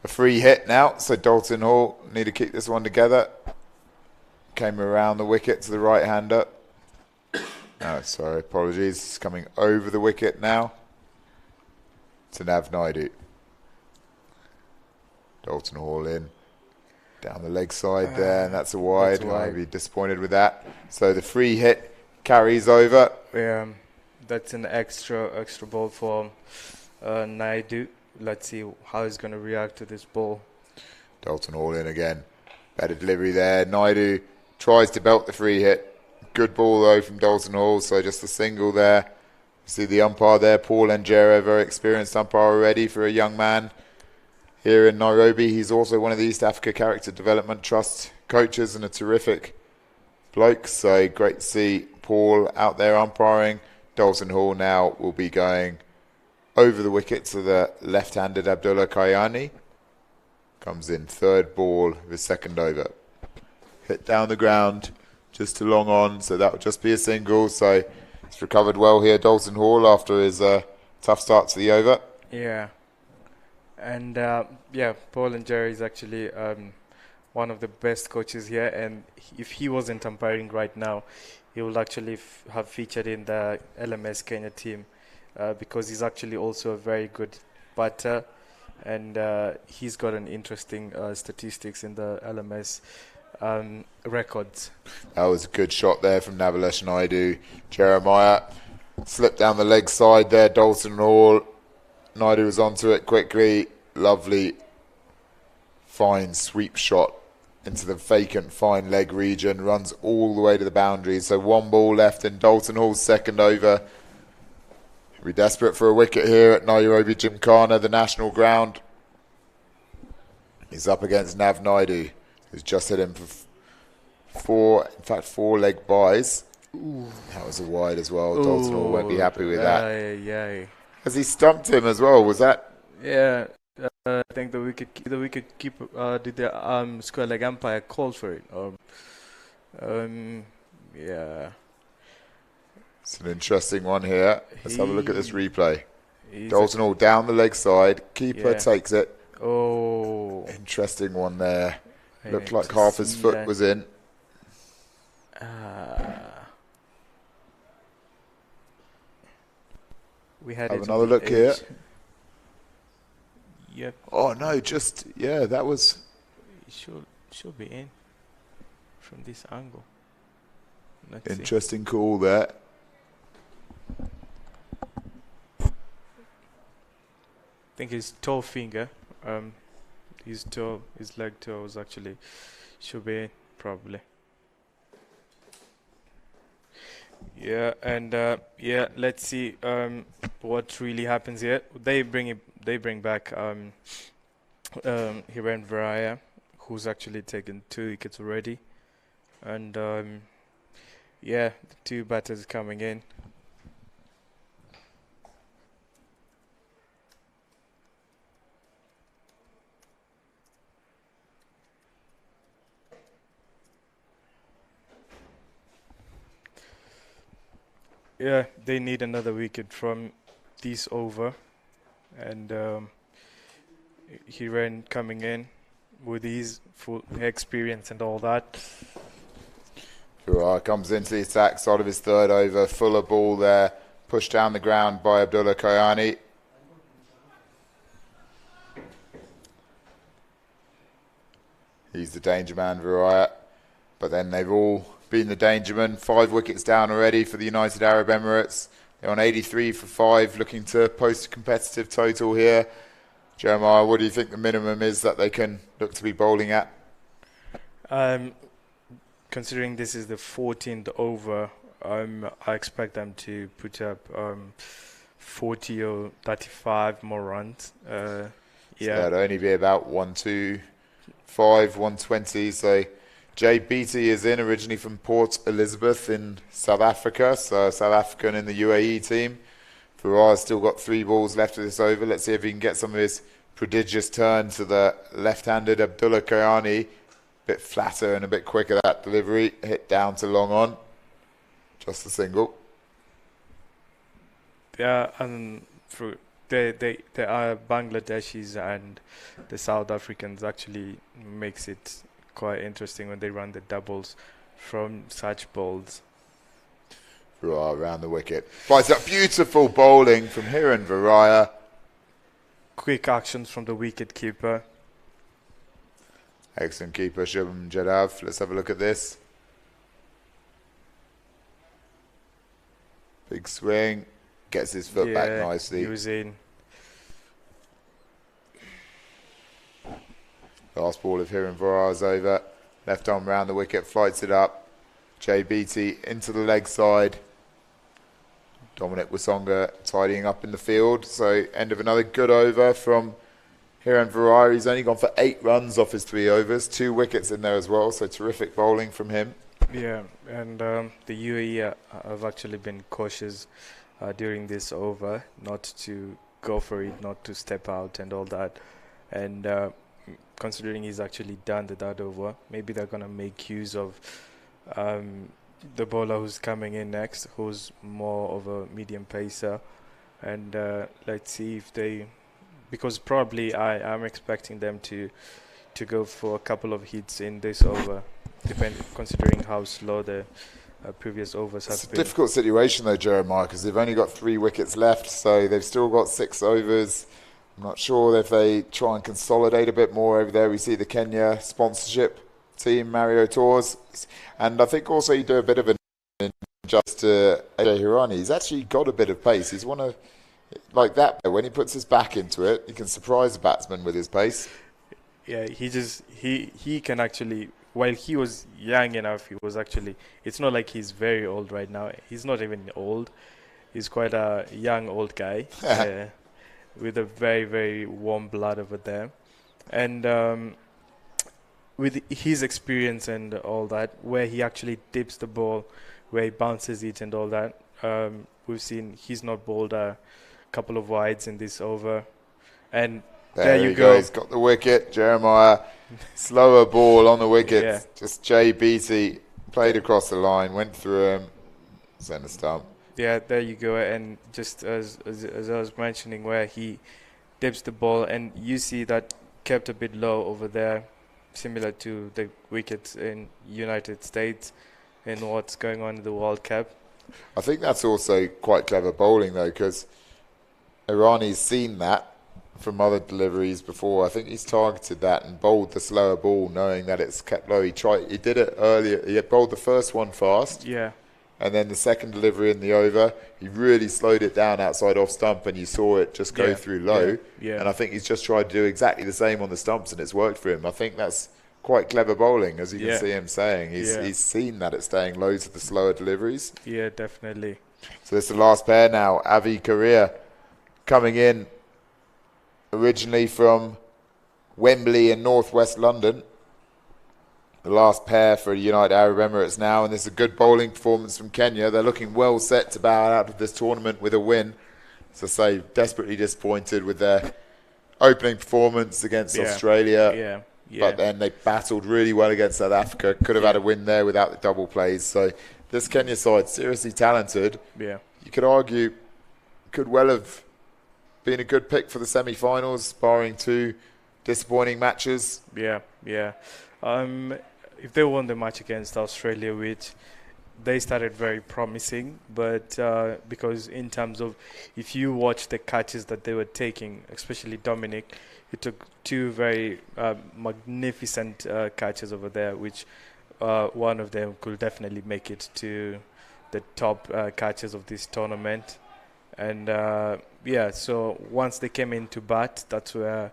[SPEAKER 1] a free hit now. So Dalton Hall need to keep this one together. Came around the wicket to the right-hander. Oh, sorry, apologies. It's coming over the wicket now to Nav Naidu. Dalton Hall in. Down the leg side there, and that's a wide. I'd be disappointed with that. So the free hit carries over.
[SPEAKER 2] That's an extra ball for Naidu. Let's see how he's going to react to this ball.
[SPEAKER 1] Dalton Hall in again. Better delivery there. Naidu tries to belt the free hit. Good ball though from Dalton Hall, so just a single there. See the umpire there, Paul Njera, very experienced umpire already for a young man here in Nairobi. He's also one of the East Africa Character Development Trust coaches and a terrific bloke. So great to see Paul out there umpiring. Dalton Hall now will be going over the wicket to the left-handed Abdullah Kayani. Comes in third ball of his second over. Hit down the ground, just too long on, so that will just be a single. So he's recovered well here, Dalton Hall, after his tough start to the over.
[SPEAKER 2] Yeah. And Paul and Jerry is actually one of the best coaches here, and if he wasn't umpiring right now, he would actually have featured in the LMS Kenya team because he's actually also a very good batter, and he's got an interesting statistics in the LMS records.
[SPEAKER 1] That was a good shot there from Navalesh Naidu. Jeremiah slipped down the leg side there, Dalton Hall. Naidu was onto it quickly. Lovely, fine sweep shot into the vacant fine leg region. Runs all the way to the boundary. So one ball left in Dalton Hall's second over. We're desperate for a wicket here at Nairobi Gymkhana, the national ground. He's up against Nav Naidu, who's just hit him for four leg buys.
[SPEAKER 2] Ooh.
[SPEAKER 1] That was a wide as well. Dalton Hall won't be happy with that.
[SPEAKER 2] Yeah.
[SPEAKER 1] Has he stumped him as well? Was that?
[SPEAKER 2] Yeah. I think the wicket keeper did the square leg umpire call for it. Yeah.
[SPEAKER 1] It's an interesting one here. Let's have a look at this replay.
[SPEAKER 2] He's
[SPEAKER 1] Dalton Hall down the leg side. Keeper takes it.
[SPEAKER 2] Oh.
[SPEAKER 1] Interesting one there.
[SPEAKER 2] I
[SPEAKER 1] Looked
[SPEAKER 2] need
[SPEAKER 1] like
[SPEAKER 2] to
[SPEAKER 1] half his
[SPEAKER 2] see
[SPEAKER 1] foot
[SPEAKER 2] that.
[SPEAKER 1] was in.
[SPEAKER 2] We had
[SPEAKER 1] Have
[SPEAKER 2] it
[SPEAKER 1] another
[SPEAKER 2] on the
[SPEAKER 1] look here.
[SPEAKER 2] edge. Yep.
[SPEAKER 1] Oh no, that was.
[SPEAKER 2] It should be in from this angle. Let's see.
[SPEAKER 1] Interesting call there.
[SPEAKER 2] I think his toe finger, his leg toe was actually should be in, probably. Yeah, and let's see what really happens here. They bring back Hiren Varaya, who's actually taken 2 wickets already, and the 2 batters coming in. Yeah, they need another wicket from this over, and Hiren coming in with his full experience and all that.
[SPEAKER 1] Farah comes into the attack, side of his 3rd over, fuller ball there, pushed down the ground by Abdullah Kayani. He's the danger man, Varaya. But then they've all been the danger man. 5 wickets down already for the United Arab Emirates. They're on 83 for 5, looking to post a competitive total here. Jeremiah, what do you think the minimum is that they can look to be bowling at?
[SPEAKER 2] Considering this is the 14th over, I expect them to put up 40 or 35 more runs.
[SPEAKER 1] So that'd only be about 125, 120. So Jay Beattie is in, originally from Port Elizabeth in South Africa, so South African in the UAE team. Farah's still got 3 balls left of this over. Let's see if he can get some of his prodigious turn to the left-handed Abdullah Kayani. A bit flatter and a bit quicker, that delivery. Hit down to long on. Just a single.
[SPEAKER 2] Yeah, and they are Bangladeshis and the South Africans actually makes it quite interesting when they run the doubles from such bowls.
[SPEAKER 1] Varaya around the wicket. Finds that beautiful bowling from Hiren Varaya.
[SPEAKER 2] Quick actions from the wicket keeper.
[SPEAKER 1] Excellent keeper, Shubham Jadhav. Let's have a look at this. Big swing. Gets his foot back nicely.
[SPEAKER 2] He was in.
[SPEAKER 1] Last ball of Hiren Varaya's over. Left arm round the wicket, flights it up. Jay Beattie into the leg side. Dominic Wasonga tidying up in the field. So end of another good over from Hiren Varaya. He's only gone for 8 runs off his 3 overs. 2 wickets in there as well. So terrific bowling from him.
[SPEAKER 2] Yeah, and the UAE have actually been cautious during this over, not to go for it, not to step out and all that. And considering he's actually done that over, maybe they're going to make use of the bowler who's coming in next, who's more of a medium pacer. And let's see if they, because probably I'm expecting them to go for a couple of hits in this over, considering how slow the previous overs have been.
[SPEAKER 1] It's a difficult situation though, Jeremiah, because they've only got 3 wickets left, so they've still got 6 overs. I'm not sure if they try and consolidate a bit more over there. We see the Kenya sponsorship team, Mario Tours, and I think also you do a bit of an injustice to Ajay Hirani. He's actually got a bit of pace. He's one of, like that, when he puts his back into it, he can surprise the batsman with his pace.
[SPEAKER 2] Yeah, he can actually, while he was young enough, he was actually, it's not like he's very old right now. He's not even old. He's quite a young old guy with a very, very warm blood over there. And with his experience and all that, where he actually dips the ball, where he bounces it and all that. We've seen he's not bowled a couple of wides in this over. And there you go.
[SPEAKER 1] He's got the wicket. Jeremiah, slower ball on the wicket.
[SPEAKER 2] Yeah.
[SPEAKER 1] Just Jay Beattie played across the line, went through him, centre stump.
[SPEAKER 2] Yeah, there you go. And just as I was mentioning, where he dips the ball, and you see that kept a bit low over there, similar to the wickets in United States and what's going on in the World Cup.
[SPEAKER 1] I think that's also quite clever bowling, though, because Irani's seen that from other deliveries before. I think he's targeted that and bowled the slower ball, knowing that it's kept low. He did it earlier. He had bowled the first one fast.
[SPEAKER 2] Yeah.
[SPEAKER 1] And then the second delivery in the over, he really slowed it down outside off stump, and you saw it just go through low.
[SPEAKER 2] Yeah.
[SPEAKER 1] And I think he's just tried to do exactly the same on the stumps, and it's worked for him. I think that's quite clever bowling, as you can see him saying. He's seen that it's staying low to the slower deliveries.
[SPEAKER 2] Yeah, definitely.
[SPEAKER 1] So this is the last pair now. Avi Korea coming in originally from Wembley in northwest London. The last pair for United Arab Emirates now, and this is a good bowling performance from Kenya. They're looking well set to bow out of this tournament with a win. As I say, desperately disappointed with their opening performance against Australia. But then they battled really well against South Africa. Could have had a win there without the double plays. So this Kenya side, seriously talented.
[SPEAKER 2] Yeah.
[SPEAKER 1] You could argue could well have been a good pick for the semi-finals, barring two disappointing matches.
[SPEAKER 2] Yeah. If they won the match against Australia, which they started very promising, but because in terms of, if you watch the catches that they were taking, especially Dominic, he took two very magnificent catches over there, which one of them could definitely make it to the top catches of this tournament. And so once they came into bat, that's where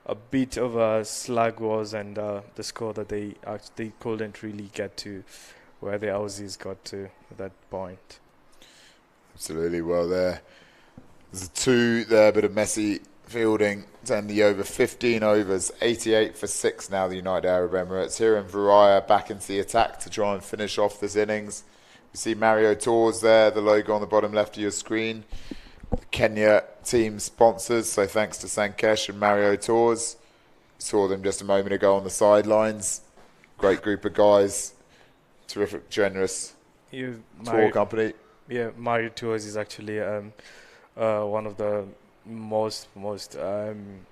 [SPEAKER 2] a bit of a slug was, and the score that they couldn't really get to where the Aussies got to at that point.
[SPEAKER 1] Absolutely. Well, there's a two there, bit of messy fielding to end the over. 15 overs, 88 for 6 now, the United Arab Emirates. Here in Varaya back into the attack to try and finish off this innings. You see Mario Tours there, the logo on the bottom left of your screen. Kenya team sponsors, so thanks to Sankesh and Mario Tours. Saw them just a moment ago on the sidelines. Great group of guys, terrific, generous tour company. Yeah,
[SPEAKER 2] Mario Tours is actually one of the most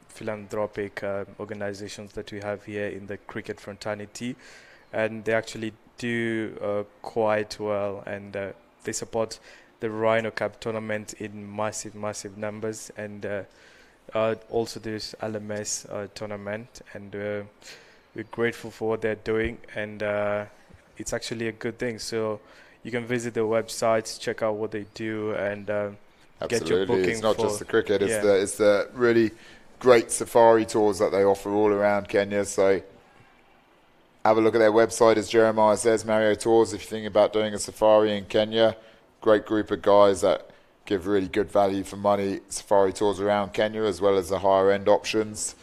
[SPEAKER 2] philanthropic organizations that we have here in the cricket fraternity, and they actually do quite well, and they support the Rhino Cup tournament in massive numbers, and also this LMS tournament, and we're grateful for what they're doing, and it's actually a good thing. So you can visit their websites, check out what they do, and get your booking.
[SPEAKER 1] It's not just the cricket, it's the really great safari tours that they offer all around Kenya. So have a look at their website, as Jeremiah says, Mario Tours, if you're thinking about doing a safari in Kenya. Great group of guys that give really good value for money safari tours around Kenya, as well as the higher end options.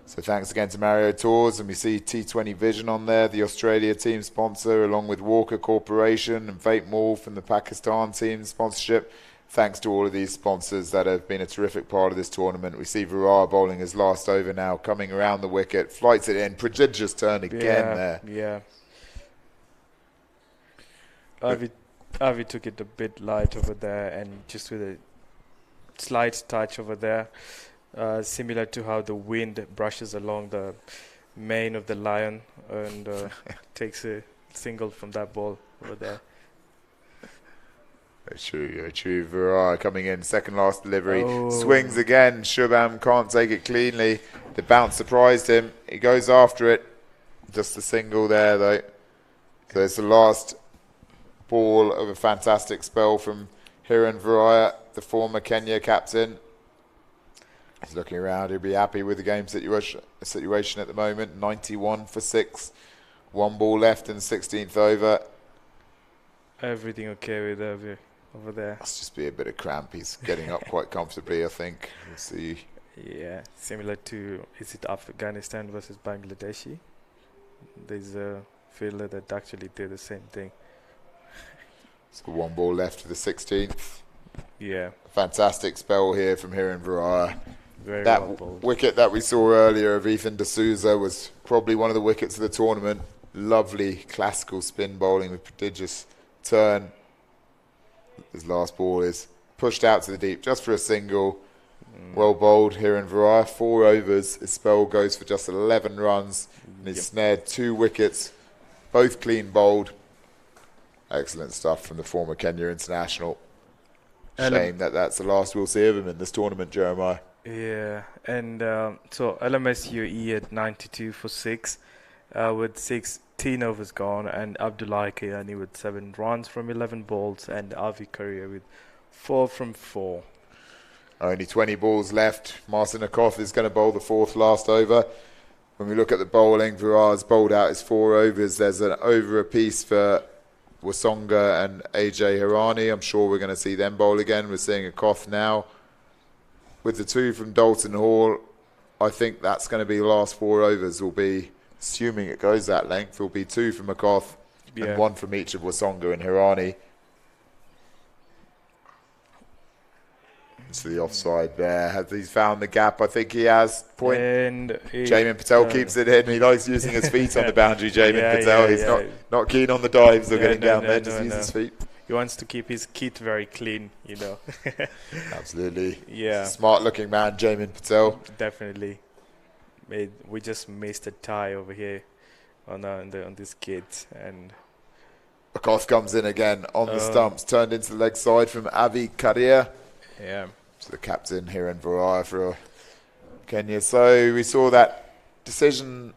[SPEAKER 1] So thanks again to Mario Tours, and we see T20 Vision on there, the Australia team sponsor, along with Walker Corporation and Vape Mall from the Pakistan team sponsorship. Thanks to all of these sponsors that have been a terrific part of this tournament. We see Varaya bowling his last over now, coming around the wicket, flights it in, prodigious turn again there.
[SPEAKER 2] Yeah. Avi took it a bit light over there, and just with a slight touch over there, similar to how the wind brushes along the mane of the lion and takes a single from that ball over there.
[SPEAKER 1] True. Varaya coming in, second last delivery, swings again. Shubham can't take it cleanly. The bounce surprised him. He goes after it. Just a single there, though. So it's the last ball of a fantastic spell from Hiran Varaya, the former Kenya captain. He's looking around. He'll be happy with the game situation at the moment. 91 for 6. One ball left in the 16th over.
[SPEAKER 2] Everything okay with Avi over there?
[SPEAKER 1] Must just be a bit of cramp. He's getting up quite comfortably, I think. We'll see.
[SPEAKER 2] Yeah, similar to, is it Afghanistan versus Bangladeshi? there's a fielder that actually did the same thing.
[SPEAKER 1] So 1 ball left for the 16th.
[SPEAKER 2] Yeah,
[SPEAKER 1] Fantastic spell here from Hiran Varaya.
[SPEAKER 2] very
[SPEAKER 1] That
[SPEAKER 2] well bowled.
[SPEAKER 1] wicket that we saw earlier of Ethan D'Souza was probably one of the wickets of the tournament. Lovely classical spin bowling with prodigious turn. His last ball is pushed out to the deep just for a single. Well bowled here in Varaya. 4 overs. His spell goes for just 11 runs. And he's snared 2 wickets. Both clean bowled. Excellent stuff from the former Kenya international. Shame that that's the last we'll see of him in this tournament, Jeremiah.
[SPEAKER 2] Yeah, and so LMS UAE at 92 for 6, with 16 overs gone, and Abdullah Kayani with 7 runs from 11 balls, and Avi Korea with 4 from 4.
[SPEAKER 1] Only 20 balls left. Martin Akoff is going to bowl the 4th last over. When we look at the bowling, Vira's bowled out his 4 overs. There's an over apiece for Wasonga and AJ Hirani. I'm sure we're going to see them bowl again. We're seeing Akoff now. With the 2 from Dalton Hall, I think that's going to be the last 4 overs. Will be, assuming it goes that length, will be 2 from Akoff and 1 from each of Wasonga and Hirani. To the offside there. Has he found the gap? I think he has. Point.
[SPEAKER 2] And
[SPEAKER 1] Jamin Patel keeps it in. He likes using his feet on the boundary, Jamin Patel. He's not keen on the dives or getting down there, just use his feet.
[SPEAKER 2] He wants to keep his kit very clean, you know.
[SPEAKER 1] Absolutely.
[SPEAKER 2] Yeah.
[SPEAKER 1] Smart looking man, Jamin Patel.
[SPEAKER 2] Definitely. We just missed a tie over here on this kit, and
[SPEAKER 1] Akoff comes in again on the stumps, turned into the leg side from Avi Kadir.
[SPEAKER 2] Yeah.
[SPEAKER 1] So the captain here in Varaya for Kenya. So we saw that decision,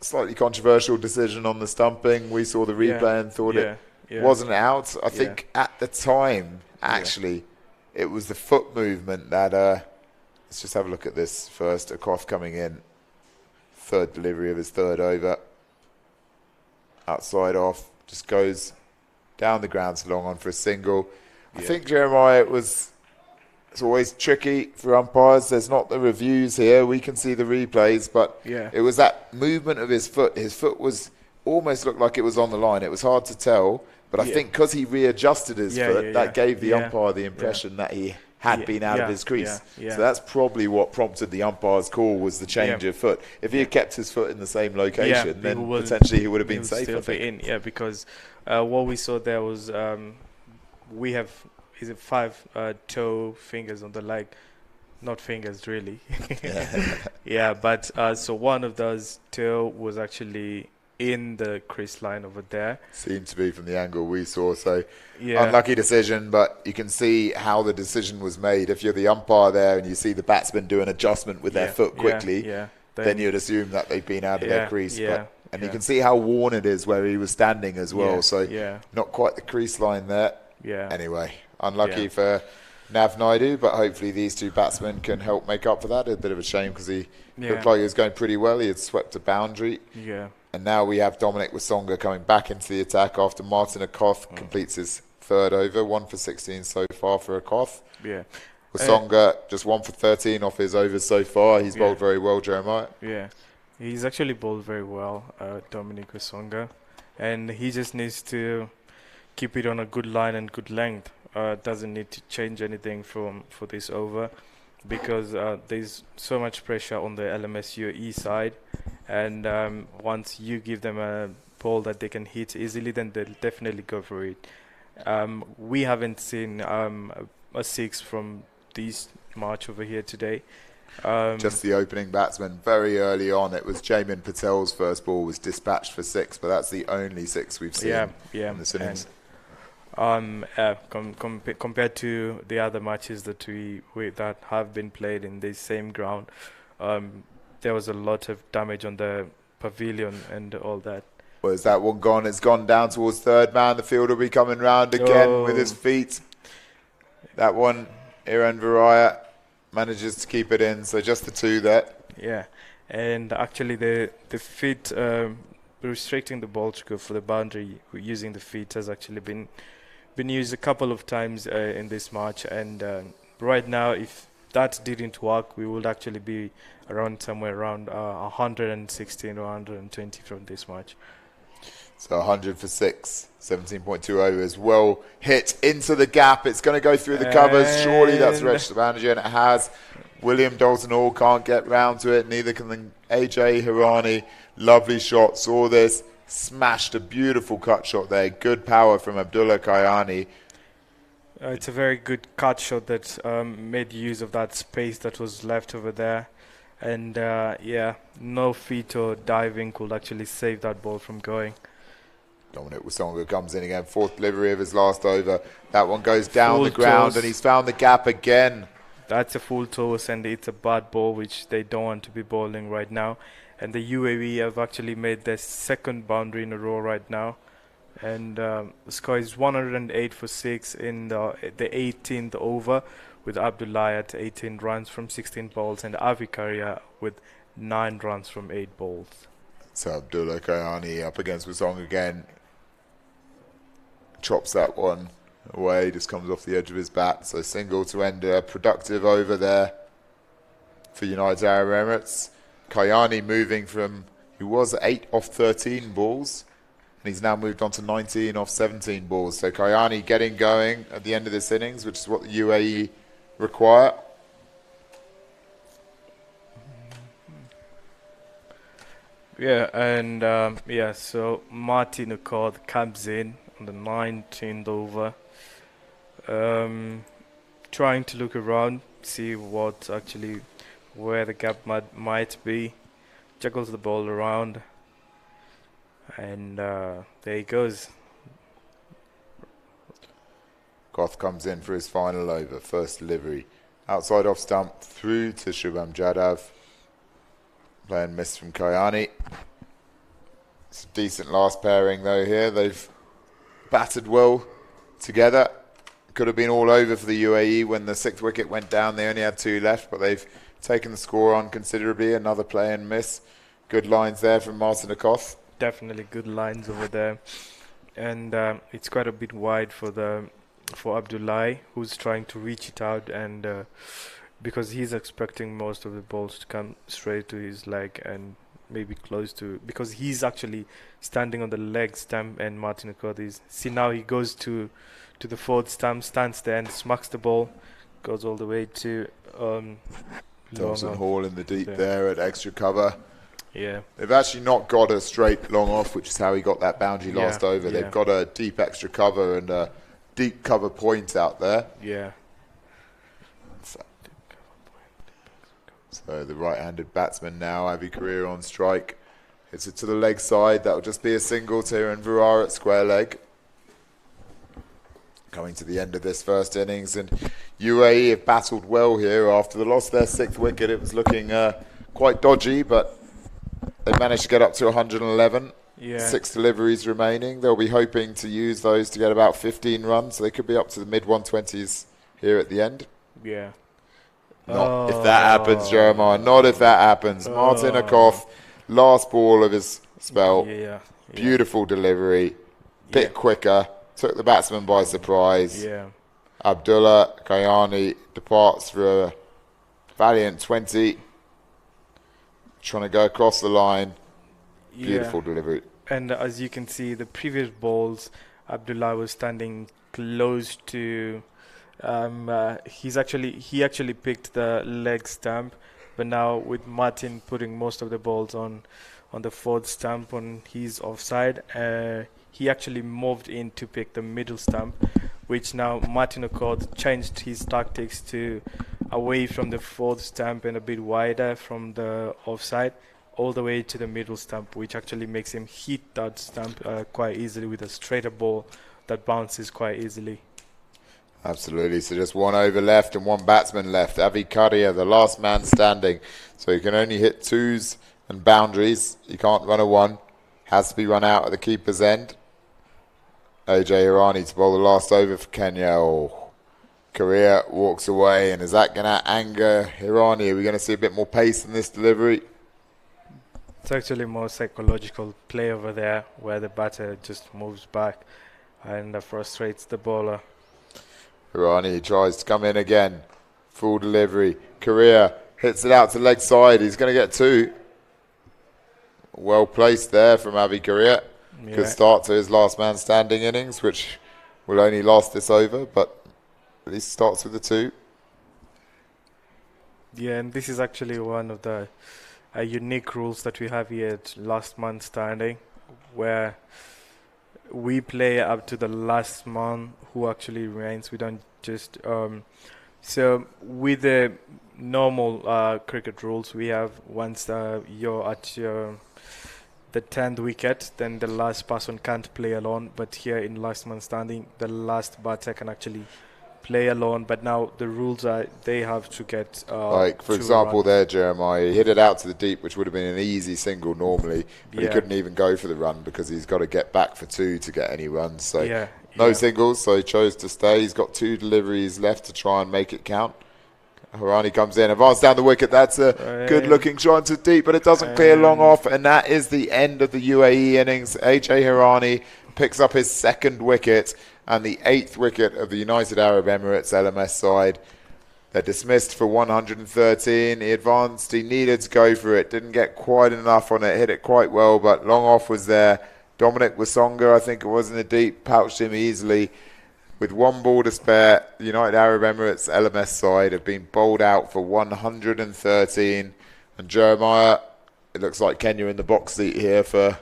[SPEAKER 1] slightly controversial decision on the stumping. We saw the replay and thought it wasn't out. I think at the time, actually, it was the foot movement that... let's just have a look at this first. Akoff coming in. 3rd delivery of his 3rd over. Outside off. Just goes down the ground so long on for a single. I think, Jeremiah, it's always tricky for umpires. There's not the reviews here. We can see the replays, but it was that movement of his foot. His foot was almost looked like it was on the line. It was hard to tell, but I think because he readjusted his foot, that gave the umpire the impression that he had been out of his crease. So that's probably what prompted the umpire's call, was the change of foot. If he had kept his foot in the same location, then potentially he would have been safe, I think.
[SPEAKER 2] Because what we saw there was... we have 5 toe fingers on the leg, not fingers really. But so one of those toe was actually in the crease line over there.
[SPEAKER 1] Seemed to be from the angle we saw. So unlucky decision, but you can see how the decision was made. If you're the umpire there and you see the batsman do an adjustment with their foot quickly, then you'd assume that they've been out of their crease. And you can see how worn it is where he was standing as well. So not quite the crease line there. Anyway, unlucky for Nav Naidu, but hopefully these 2 batsmen can help make up for that. A bit of a shame because he looked like he was going pretty well. He had swept a boundary. And now we have Dominic Wasonga coming back into the attack after Martin Akoff completes his 3rd over. 1 for 16 so far for Akoff. Wasonga just 1 for 13 off his overs so far. He's bowled very well, Jeremiah.
[SPEAKER 2] He's actually bowled very well, Dominic Wasonga. And he just needs to keep it on a good line and good length. Doesn't need to change anything for this over, because there's so much pressure on the LMS UAE side, and once you give them a ball that they can hit easily, then they'll definitely go for it. We haven't seen a 6 from this match over here today.
[SPEAKER 1] Just the opening batsman very early on. It was Jamin Patel's first ball was dispatched for 6, but that's the only 6 we've seen in this innings.
[SPEAKER 2] Compared to the other matches that that have been played in the same ground, there was a lot of damage on the pavilion and all that.
[SPEAKER 1] Well, is that one gone? It's gone down towards 3rd man. The fielder will be coming round again with his feet. That one, Hiran Varaya manages to keep it in. So just the 2 there.
[SPEAKER 2] And actually the feet restricting the ball to go for the boundary using the feet has actually been used a couple of times in this match, and right now if that didn't work, we would actually be around somewhere around 116 or 120 from this match.
[SPEAKER 1] So 100 for 6, 17.2 overs. Well hit into the gap. It's going to go through the covers. Surely that's registered manager, and it has. William Dalton-Hall can't get round to it. Neither can AJ Hirani. Lovely shot. Saw this. Smashed a beautiful cut shot there. Good power from Abdullah Kayani.
[SPEAKER 2] It's a very good cut shot that made use of that space that was left over there. And no feet or diving could actually save that ball from going.
[SPEAKER 1] Dominic Wasonga comes in again. Fourth delivery of his last over. That one goes down
[SPEAKER 2] Full
[SPEAKER 1] the ground,
[SPEAKER 2] toss.
[SPEAKER 1] and he's found the gap again.
[SPEAKER 2] That's a full toss, and it's a bad ball, which they don't want to be bowling right now. And the UAE have actually made their second boundary in a row right now. And the score is 108 for 6 in the 18th over, with Abdullah at 18 runs from 16 balls and Avi Karia with 9 runs from 8 balls.
[SPEAKER 1] So Abdullah Kayani up against Wasong again. Chops that one away, just comes off the edge of his bat. So single to end a productive over there for United Arab Emirates. Kayani moving from, he was 8 off 13 balls, and he's now moved on to 19 off 17 balls. So Kayani getting going at the end of this innings, which is what the UAE require.
[SPEAKER 2] Yeah, and so Martin Accord comes in on the 19th over, trying to look around, see what actually, where the gap might be, juggles the ball around, and there he goes.
[SPEAKER 1] Goth comes in for his final over, first delivery. Outside off stump, through to Shubham Jadhav. Playing miss from Kayani. It's a decent last pairing though here. They've batted well together. Could have been all over for the UAE when the 6th wicket went down. They only had 2 left, but they've taken the score on considerably. Another play and miss. Good lines there from Martin Akoth.
[SPEAKER 2] Definitely good lines over there. And it's quite a bit wide for Abdullah, who's trying to reach it out, and because he's expecting most of the balls to come straight to his leg and maybe close to, because he's actually standing on the leg stump, and Martin Accord is, see now he goes to the 4th stump, stands there and smacks the ball, goes all the way to
[SPEAKER 1] Thompson Hall in the deep there at extra cover.
[SPEAKER 2] Yeah.
[SPEAKER 1] They've actually not got a straight long off, which is how he got that boundary last over. They've got a deep extra cover and a deep cover point out there.
[SPEAKER 2] Yeah.
[SPEAKER 1] So the right-handed batsman now, Avi Karia on strike. Hits it to the leg side. That'll just be a single to Hiran Virar at square leg. Coming to the end of this first innings, and UAE have battled well here after the loss of their 6th wicket. It was looking quite dodgy, but they managed to get up to 111.
[SPEAKER 2] Yeah.
[SPEAKER 1] 6 deliveries remaining. They'll be hoping to use those to get about 15 runs, so they could be up to the mid-120s here at the end.
[SPEAKER 2] Yeah.
[SPEAKER 1] Not if that happens, Jeremiah. Not if that happens. Martin Akoth, last ball of his spell.
[SPEAKER 2] Yeah.
[SPEAKER 1] Beautiful delivery. Bit quicker. Took the batsman by surprise.
[SPEAKER 2] Yeah.
[SPEAKER 1] Abdullah Kayani departs for a valiant 20. Trying to go across the line. Beautiful delivery.
[SPEAKER 2] And as you can see, the previous balls, Abdullah was standing close to. He actually picked the leg stump, but now with Martin putting most of the balls on the 4th stump on his offside, he actually moved in to pick the middle stump, which now Martin Accord changed his tactics to away from the 4th stump and a bit wider from the offside, all the way to the middle stump, which actually makes him hit that stump quite easily with a straighter ball that bounces quite easily.
[SPEAKER 1] Absolutely. So just 1 over left and 1 batsman left. Avi Karia, the last man standing. So he can only hit 2s and boundaries. He can't run a 1. Has to be run out at the keeper's end. AJ Hirani to bowl the last over for Kenya. Oh, Karia walks away. And is that going to anger Hirani? Are we going to see a bit more pace in this delivery?
[SPEAKER 2] It's actually more psychological play over there, where the batter just moves back and frustrates the bowler.
[SPEAKER 1] Hirani tries to come in again. Full delivery. Korea hits it out to leg side. He's going to get 2. Well placed there from Avi Korea. Good
[SPEAKER 2] Yeah.
[SPEAKER 1] start to his last man standing innings, which will only last this over, but at least starts with the 2.
[SPEAKER 2] Yeah, and this is actually one of the unique rules that we have here at last man standing, where we play up to the last man who actually remains. We don't just so with the normal cricket rules, we have once you're at the 10th wicket, then the last person can't play alone. But here in last man standing, the last batter can actually play alone. But now the rules are they have to get
[SPEAKER 1] Like, for
[SPEAKER 2] 2
[SPEAKER 1] example,
[SPEAKER 2] runs.
[SPEAKER 1] there, Jeremiah, he hit it out to the deep, which would have been an easy single normally, but he
[SPEAKER 2] Yeah.
[SPEAKER 1] couldn't even go for the run because he's got to get back for 2 to get any runs. So
[SPEAKER 2] Yeah,
[SPEAKER 1] no
[SPEAKER 2] yeah.
[SPEAKER 1] singles, so he chose to stay. He's got 2 deliveries left to try and make it count. Harani comes in, advanced down the wicket. That's a good-looking shot to deep, but it doesn't clear long off, and that is the end of the UAE innings. AJ Harani picks up his 2nd wicket and the 8th wicket of the United Arab Emirates LMS side. They're dismissed for 113. He advanced. He needed to go for it. Didn't get quite enough on it. Hit it quite well, but long off was there. Dominic Wasonga, I think it was in the deep, pouched him easily. With 1 ball to spare, the United Arab Emirates LMS side have been bowled out for 113. And Jeremiah, it looks like Kenya in the box seat here for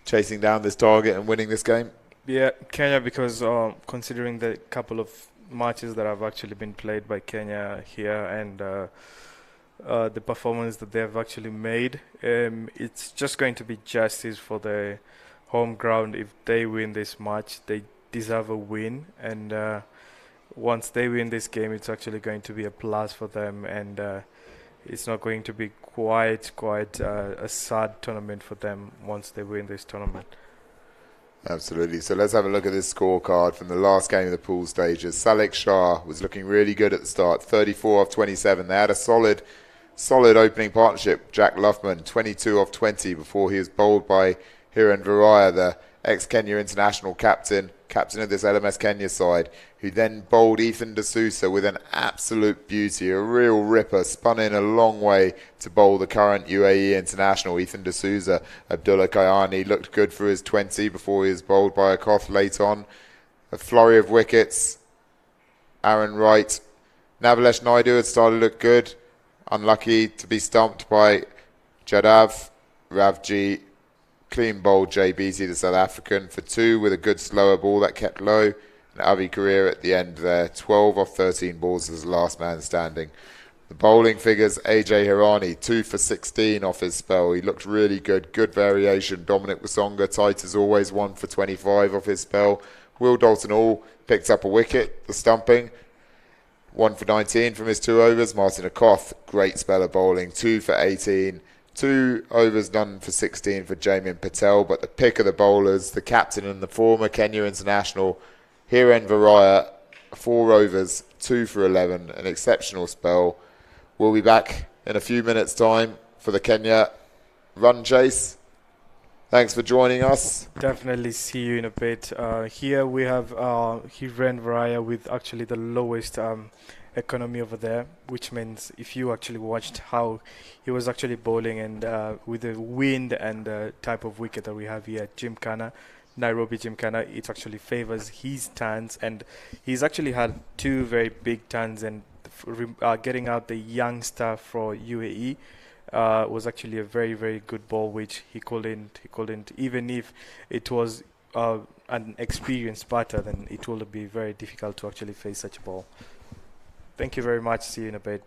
[SPEAKER 1] chasing down this target and winning this game.
[SPEAKER 2] Yeah, Kenya, because considering the couple of matches that have actually been played by Kenya here and the performance that they have actually made, it's just going to be justice for the home ground. If they win this match, they deserve a win, and once they win this game, it's actually going to be a plus for them, and it's not going to be quite a sad tournament for them once they win this tournament.
[SPEAKER 1] Absolutely. So let's have a look at this scorecard from the last game of the pool stages. Salik Shah was looking really good at the start, 34 off 27. They had a solid opening partnership. Jack Luffman, 22 off 20 before he was bowled by Hiren Viraya, the ex-Kenya international captain of this LMS Kenya side, who then bowled Ethan D'Souza with an absolute beauty, a real ripper, spun in a long way to bowl the current UAE international, Ethan D'Souza. Abdullah Kayani looked good for his 20 before he was bowled by a Koth late on. A flurry of wickets. Aaron Wright. Navalesh Naidu had started to look good. Unlucky to be stumped by Jadav. Ravji clean bowled JBT, the South African, for 2 with a good slower ball that kept low. And Avi Korea at the end there, 12 off 13 balls as the last man standing. The bowling figures, AJ Hirani, 2 for 16 off his spell. He looked really good. Good variation. Dominic Wasonga, tight as always, 1 for 25 off his spell. Will Dalton All picked up a wicket, the stumping. 1 for 19 from his 2 overs. Martin Akoth, great spell of bowling, 2 for 18. 2 overs done for 16 for Jamin Patel, but the pick of the bowlers, the captain and the former Kenya international, Hiren Viraya, 4 overs, 2 for 11, an exceptional spell. We'll be back in a few minutes' time for the Kenya run chase. Thanks for joining us.
[SPEAKER 2] Definitely see you in a bit. Here we have Hiren Viraya with actually the lowest economy over there, which means if you actually watched how he was actually bowling and with the wind and the type of wicket that we have here at Gymkhana, Nairobi Gymkhana, it actually favors his turns, and he's actually had 2 very big turns, and getting out the youngster for UAE was actually a very good ball, which he couldn't even if it was an experienced batter, then it will be very difficult to actually face such a ball. Thank you very much. See you in a bit.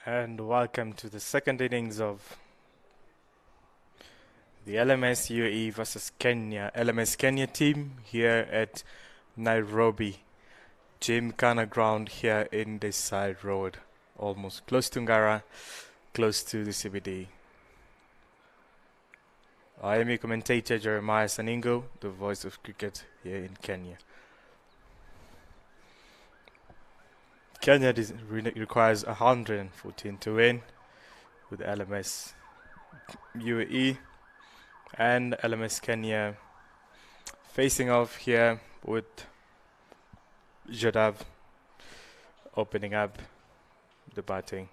[SPEAKER 2] And welcome to the second innings of the LMS UAE versus Kenya, LMS Kenya team here at Nairobi, Gymkhana ground here in this side road, almost close to Ngara, close to the CBD. I am your commentator, Jeremiah Saningo, the voice of cricket here in Kenya. Kenya requires 114 to win, with LMS UAE and LMS Kenya facing off here with Jadav opening up the batting.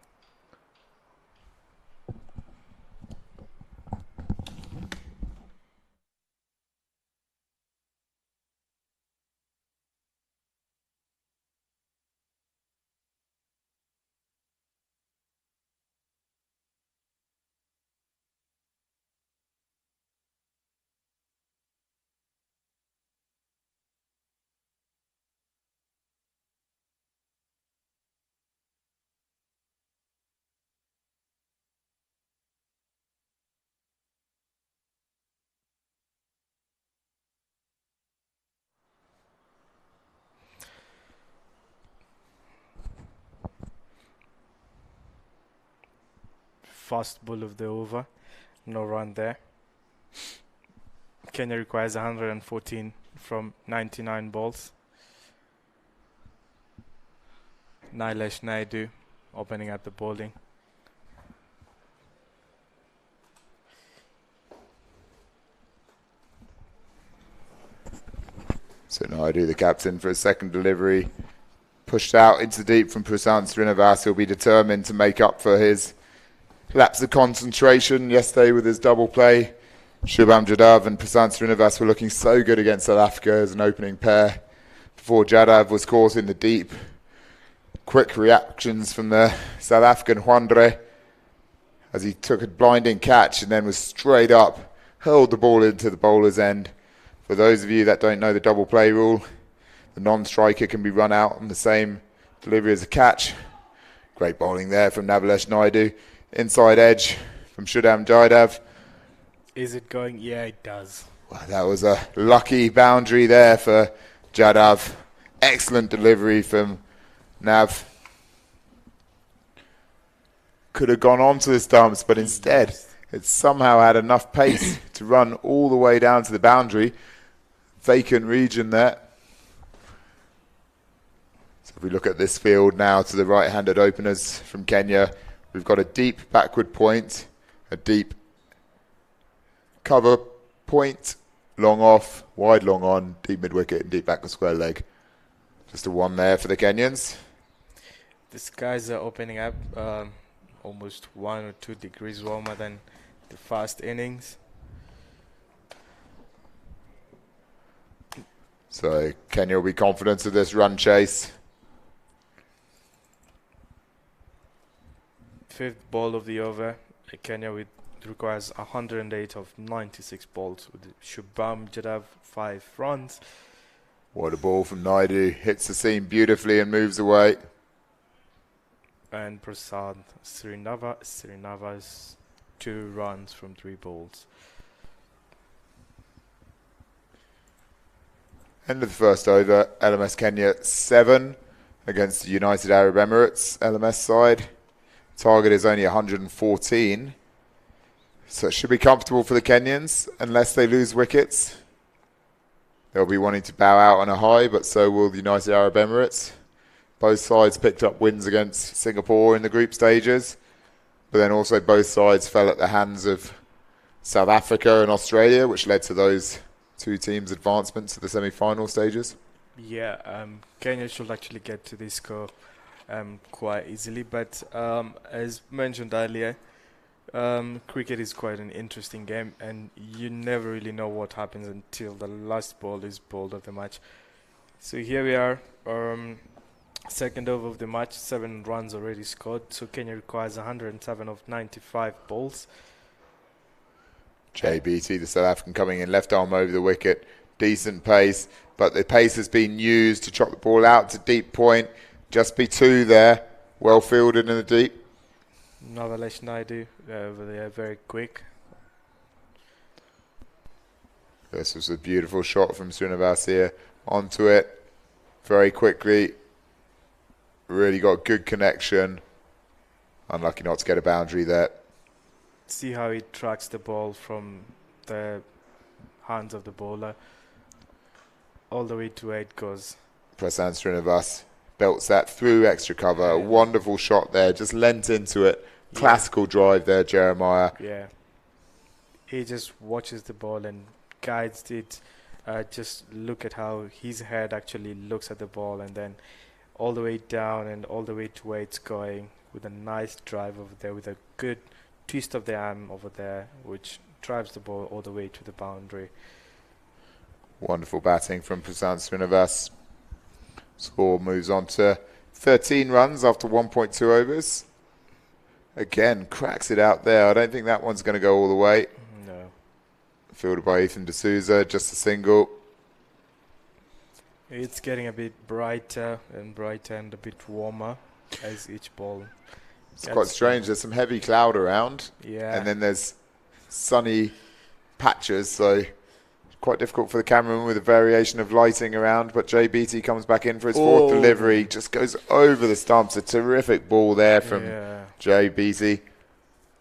[SPEAKER 2] First ball of the over, no run there. Kenya requires 114 from 99 balls. Nilesh Naidu opening up the bowling.
[SPEAKER 1] So Naidu, the captain, for a second delivery. Pushed out into deep from Prasant Srinivas. He'll be determined to make up for his lapse of concentration yesterday with his double play. Shubham Jadav and Prasant Srinivas were looking so good against South Africa as an opening pair before Jadav was caught in the deep. Quick reactions from the South African Juandre as he took a blinding catch and then was straight up, hurled the ball into the bowler's end. For those of you that don't know the double play rule, the non-striker can be run out on the same delivery as a catch. Great bowling there from Navalesh Naidu. Inside edge from Shubham Jadav.
[SPEAKER 2] Is it going? Yeah, it does.
[SPEAKER 1] Well, that was a lucky boundary there for Jadav. Excellent delivery from Nav. Could have gone on to the stumps, but instead it somehow had enough pace to run all the way down to the boundary. Vacant region there. So if we look at this field now to the right-handed openers from Kenya, we've got a deep backward point, a deep cover point, long off, wide long on, deep mid-wicket and deep backward square leg. Just a one there for the Kenyans.
[SPEAKER 2] The skies are opening up almost 1 or 2 degrees warmer than the first innings.
[SPEAKER 1] So Kenya will be confident of this run chase.
[SPEAKER 2] Fifth ball of the over. Kenya requires 108 of 96 balls with Shubham Jadav 5 runs.
[SPEAKER 1] What a ball from Naidu. Hits the seam beautifully and moves away.
[SPEAKER 2] And Prasad Srinivas 2 runs from 3 balls.
[SPEAKER 1] End of the first over. LMS Kenya 7 against the United Arab Emirates LMS side. Target is only 114. So it should be comfortable for the Kenyans unless they lose wickets. They'll be wanting to bow out on a high, but so will the United Arab Emirates. Both sides picked up wins against Singapore in the group stages, but then also both sides fell at the hands of South Africa and Australia, which led to those two teams' advancement to the semi-final stages.
[SPEAKER 2] Yeah, Kenya should actually get to this score quite easily, but as mentioned earlier, cricket is quite an interesting game, and you never really know what happens until the last ball is bowled of the match. So here we are, second over of the match, 7 runs already scored. So Kenya requires 107 of 95 balls.
[SPEAKER 1] JBT, the South African, coming in left arm over the wicket, decent pace, but the pace has been used to chop the ball out to deep point. Just be 2 there, well fielded in the deep.
[SPEAKER 2] Navalesh Naidu, they're very quick.
[SPEAKER 1] This was a beautiful shot from Srinivas here. Onto it very quickly. Really got good connection. Unlucky not to get a boundary there.
[SPEAKER 2] See how he tracks the ball from the hands of the bowler all the way to where it goes.
[SPEAKER 1] Prasanth Srinivas belts that through extra cover. A wonderful shot there. Just leant into it. Classical drive there, Jeremiah.
[SPEAKER 2] Yeah. He just watches the ball and guides it. Just look at how his head actually looks at the ball, and then all the way down and all the way to where it's going with a nice drive over there with a good twist of the arm over there, which drives the ball all the way to the boundary.
[SPEAKER 1] Wonderful batting from Prasanth Srinivas. Score moves on to 13 runs after 1.2 overs. Again, cracks it out there. I don't think that one's going to go all the way.
[SPEAKER 2] No.
[SPEAKER 1] Fielded by Ethan D'Souza, just a single.
[SPEAKER 2] It's getting a bit brighter and a bit warmer as each ball.
[SPEAKER 1] It's quite strange. There's some heavy cloud around.
[SPEAKER 2] Yeah.
[SPEAKER 1] And then there's sunny patches, so quite difficult for the cameraman with a variation of lighting around. But Jay Beattie comes back in for his fourth delivery. Just goes over the stumps. A terrific ball there from Jay Beattie.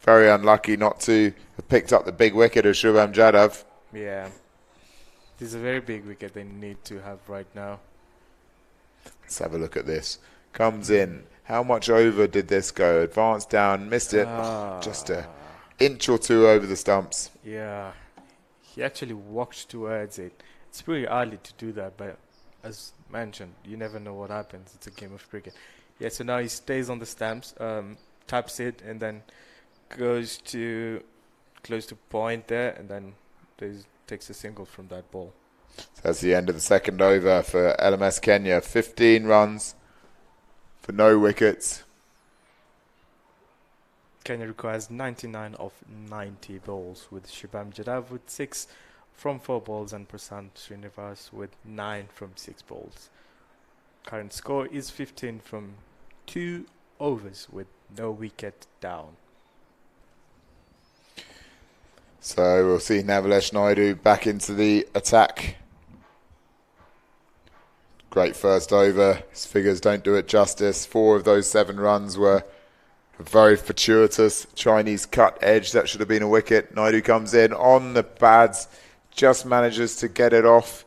[SPEAKER 1] Very unlucky not to have picked up the big wicket of Shubham Jadhav.
[SPEAKER 2] Yeah. This is a very big wicket they need to have right now.
[SPEAKER 1] Let's have a look at this. Comes in. How much over did this go? Advanced down, missed it. Just an inch or two over the stumps.
[SPEAKER 2] Yeah. He actually walked towards it. It's pretty early to do that, but as mentioned, you never know what happens. It's a game of cricket. Yeah, so now he stays on the stumps, taps it, and then goes to close to point there, and then takes a single from that ball.
[SPEAKER 1] So that's the end of the second over for LMS Kenya. 15 runs for no wickets.
[SPEAKER 2] Kenya requires 99 of 90 balls, with Shubham Jadhav with 6 from 4 balls and Prasanth Srinivas with 9 from 6 balls. Current score is 15 from 2 overs with no wicket down.
[SPEAKER 1] So we'll see Navalesh Naidu back into the attack. Great first over. His figures don't do it justice. 4 of those 7 runs were a very fortuitous Chinese cut edge. That should have been a wicket. Naidu comes in on the pads. Just manages to get it off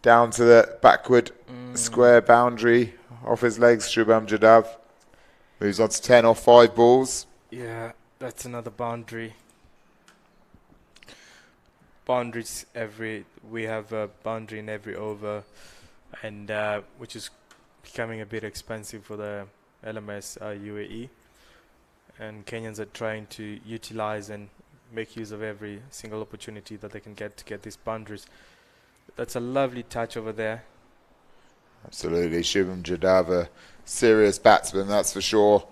[SPEAKER 1] down to the backward square boundary off his legs. Shubham Jadhav moves on to 10 off 5 balls.
[SPEAKER 2] Yeah, that's another boundary. We have a boundary in every over, and which is becoming a bit expensive for the LMS UAE, and Kenyans are trying to utilize and make use of every single opportunity that they can get to get these boundaries. That's a lovely touch over there.
[SPEAKER 1] Absolutely. Shubham Jadhav, a serious batsman, that's for sure.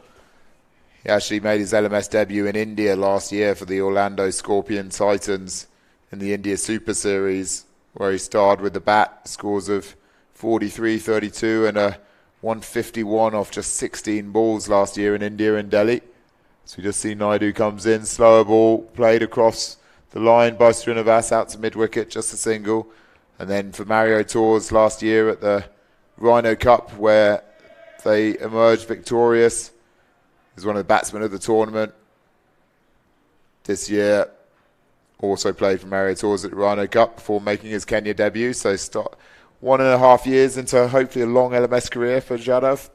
[SPEAKER 1] He actually made his LMS debut in India last year for the Orlando Scorpion Titans in the India Super Series, where he starred with the bat, scores of 43, 32 and a 151 off just 16 balls last year in India and Delhi. So we just see Naidu comes in, slower ball, played across the line by Srinivas out to mid-wicket, just a single. And then for Mario Tours last year at the Rhino Cup, where they emerged victorious, he was one of the batsmen of the tournament. This year, also played for Mario Tours at the Rhino Cup before making his Kenya debut. So start 1.5 years into hopefully a long LMS career for Jadhav.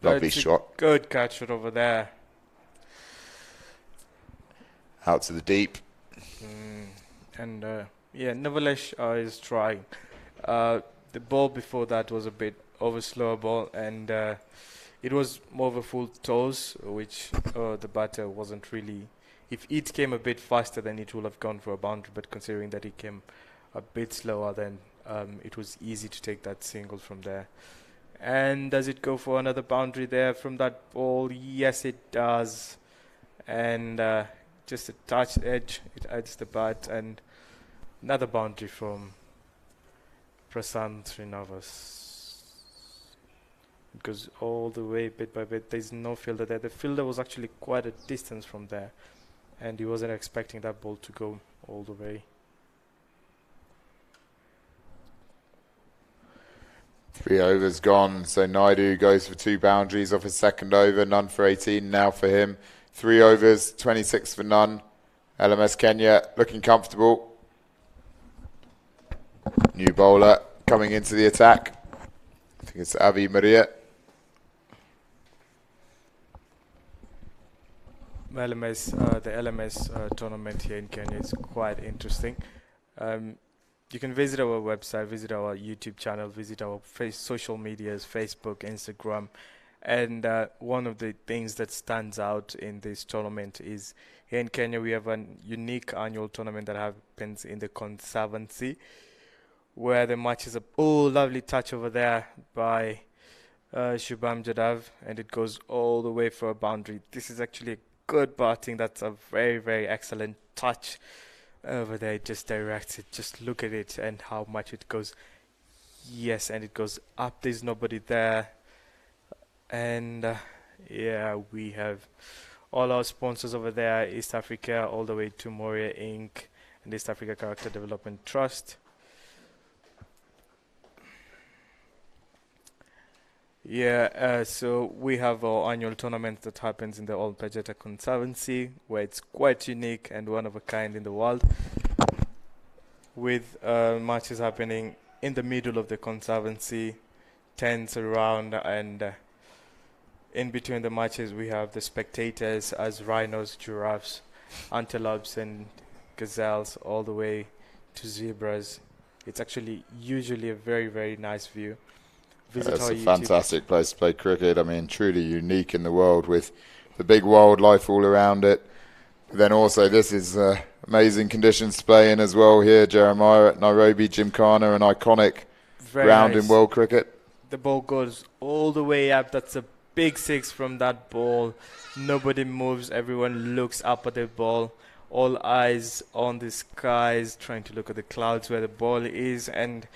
[SPEAKER 1] Lovely shot.
[SPEAKER 2] Good catch over there.
[SPEAKER 1] Out to the deep.
[SPEAKER 2] And Navalesh is trying. The ball before that was a bit over slower ball, and it was more of a full toss, which the batter wasn't really. If it came a bit faster, then it would have gone for a boundary. But considering that it came a bit slower, then it was easy to take that single from there. And does it go for another boundary there from that ball? Yes, it does. And just a touch edge, it adds the bat, and another boundary from Prasanth Srinivas. It goes all the way bit by bit. There's no fielder there. The fielder was actually quite a distance from there, and he wasn't expecting that ball to go all the way.
[SPEAKER 1] 3 overs gone, so Naidu goes for 2 boundaries off his second over, none for 18 now for him. 3 overs, 26 for none. LMS Kenya looking comfortable. New bowler coming into the attack. I think it's Avi Maria.
[SPEAKER 2] The LMS tournament here in Kenya is quite interesting. You can visit our website, visit our YouTube channel, visit our social medias, Facebook, Instagram. And one of the things that stands out in this tournament is here in Kenya, we have a unique annual tournament that happens in the Conservancy, where the matches are, lovely touch over there by Shubham Jadhav, and it goes all the way for a boundary. This is actually a good batting. That's a very, very excellent touch. Over there, it just directs it. Just look at it and how much it goes. Yes, and it goes up. There's nobody there. And yeah, we have all our sponsors over there, East Africa, all the way to Moria Inc. and East Africa Character Development Trust. Yeah, so we have our annual tournament that happens in the Old Pajeta Conservancy, where it's quite unique and one of a kind in the world, with matches happening in the middle of the Conservancy, tents around, and in between the matches we have the spectators as rhinos, giraffes, antelopes and gazelles, all the way to zebras. It's actually usually a very, very nice view.
[SPEAKER 1] It's a fantastic place to play cricket. I mean, truly unique in the world with the big wildlife all around it. But then also, this is amazing conditions to play in as well here, Jeremiah, at Nairobi Gymkhana, an iconic ground in world cricket.
[SPEAKER 2] The ball goes all the way up. That's a big 6 from that ball. Nobody moves. Everyone looks up at the ball. All eyes on the skies, trying to look at the clouds where the ball is, and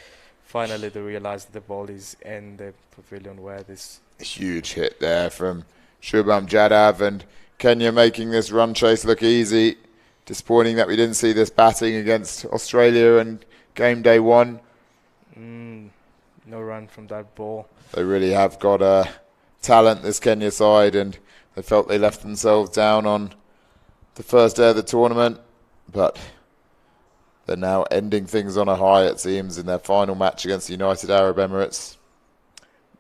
[SPEAKER 2] finally, they realize that the ball is in the pavilion where this
[SPEAKER 1] huge hit there from Shubham Jadhav, and Kenya making this run chase look easy. Disappointing that we didn't see this batting against Australia in game day 1.
[SPEAKER 2] No run from that ball.
[SPEAKER 1] They really have got talent, this Kenya side, and they felt they left themselves down on the first day of the tournament, but they're now ending things on a high, it seems, in their final match against the United Arab Emirates.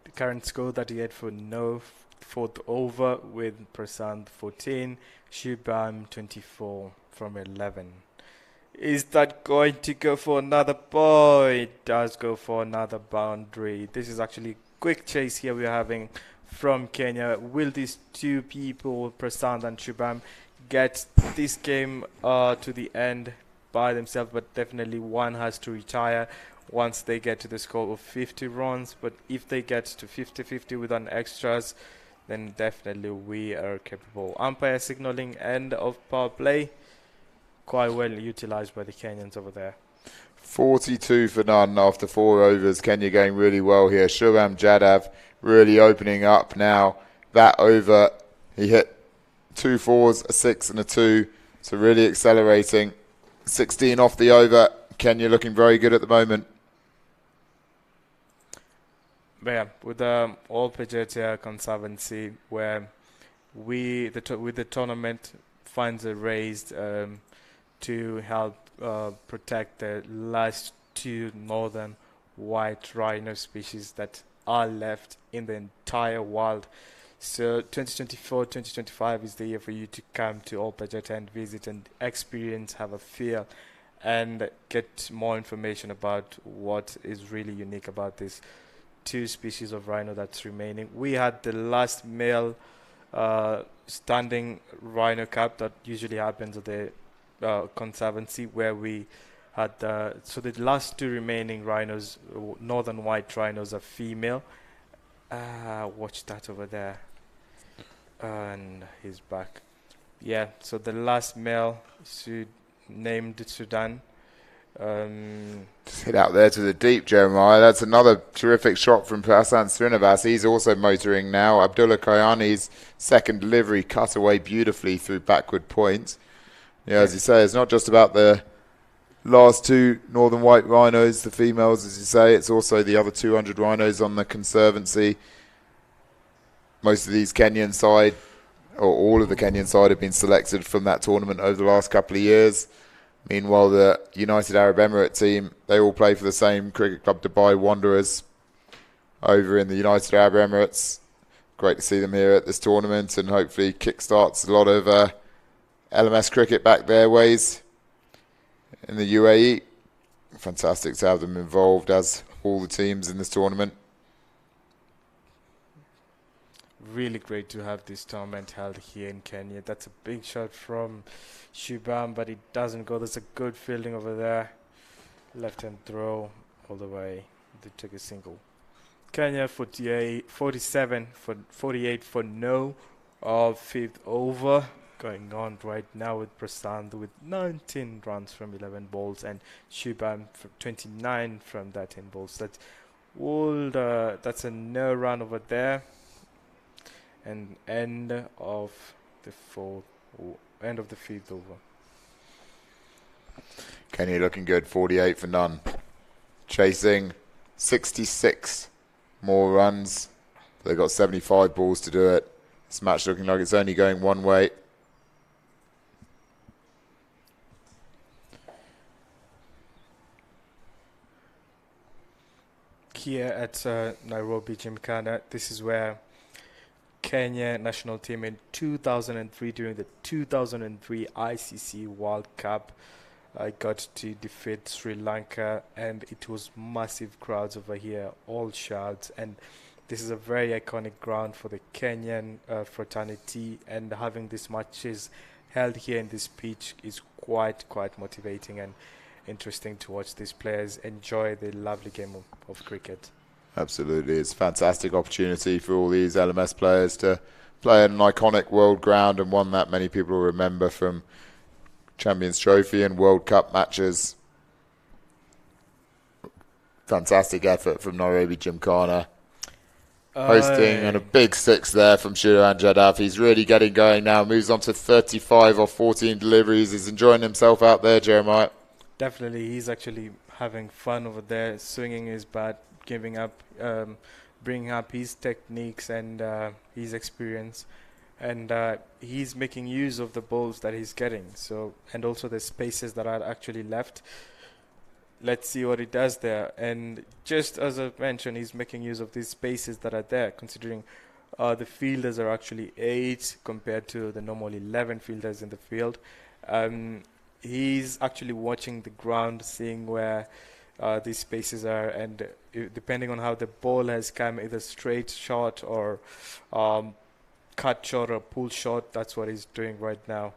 [SPEAKER 2] The current score 38 for no, 4th over with Prasant 14, Shubham 24 from 11. Is that going to go for another ball? It does go for another boundary. This is actually a quick chase here we're having from Kenya. Will these two people, Prasant and Shubham, get this game to the end by themselves? But definitely one has to retire once they get to the score of 50 runs. But if they get to 50-50 with an extras, then definitely we are capable. Umpire signaling end of power play. Quite well utilized by the Kenyans over there.
[SPEAKER 1] 42 for none after 4 overs. Kenya going really well here. Shubham Jadhav really opening up now. That over, he hit 2 4s, a 6 and a 2. So really accelerating. 16 off the over. Kenya looking very good at the moment.
[SPEAKER 2] But yeah, with the All Pajetia Conservancy, where with the tournament, funds are raised to help protect the last 2 northern white rhino species that are left in the entire world. So 2024-2025 is the year for you to come to All Pajeta and visit and experience, have a feel, and get more information about what is really unique about this 2 species of rhino that's remaining. We had the last male standing rhino cup that usually happens at the Conservancy, where we had so the last 2 remaining rhinos, northern white rhinos, are female. Watch that over there, and he's back. Yeah, so the last male named Sudan
[SPEAKER 1] Just hit out there to the deep, Jeremiah. That's another terrific shot from Hassan Srinivas. He's also motoring now. Abdullah Kayani's second delivery cut away beautifully through backward points. Yeah, as you say, it's not just about the last two Northern White Rhinos, the females, as you say. It's also the other 200 rhinos on the Conservancy. Most of these Kenyan side, or all of the Kenyan side, have been selected from that tournament over the last couple of years. Meanwhile, the United Arab Emirates team, they all play for the same cricket club, Dubai Wanderers, over in the United Arab Emirates. Great to see them here at this tournament, and hopefully kickstarts a lot of LMS cricket back their ways in the UAE. Fantastic to have them involved, as all the teams in this tournament.
[SPEAKER 2] Really great to have this tournament held here in Kenya. That's a big shot from Shubham, but it doesn't go. There's a good fielding over there. Left-hand throw all the way. They took a single. Kenya 47 for 48 for no. Fifth over going on right now with Prasant with 19 runs from 11 balls and Shubham 29 from that 10 balls. That's all. That's a no run over there. And end of the fifth over.
[SPEAKER 1] Kenya looking good, 48 for none. Chasing 66 more runs. They've got 75 balls to do it. This match looking like it's only going one way.
[SPEAKER 2] Here at Nairobi Gymkhana, this is where Kenya national team in 2003 during the 2003 ICC World Cup got to defeat Sri Lanka, and it was massive crowds over here, all shouts, and this is a very iconic ground for the Kenyan fraternity, and having these matches held here in this pitch is quite motivating and interesting to watch these players enjoy the lovely game of cricket.
[SPEAKER 1] Absolutely. It's a fantastic opportunity for all these LMS players to play at an iconic world ground, and one that many people remember from Champions Trophy and World Cup matches. Fantastic effort from Nairobi Gymkhana. Hosting, and a big six there from Shirwan Jadhav. He's really getting going now. Moves on to 35 off 14 deliveries. He's enjoying himself out there, Jeremiah.
[SPEAKER 2] Definitely. He's actually having fun over there, swinging his bat, bringing up his techniques and his experience, and he's making use of the balls that he's getting. So, and also the spaces that are actually left. Let's see what he does there. And just as I mentioned, he's making use of these spaces that are there, considering the fielders are actually 8 compared to the normal 11 fielders in the field. He's actually watching the ground, seeing where these spaces are, and depending on how the ball has come, either straight shot or cut shot or pull shot, that's what he's doing right now.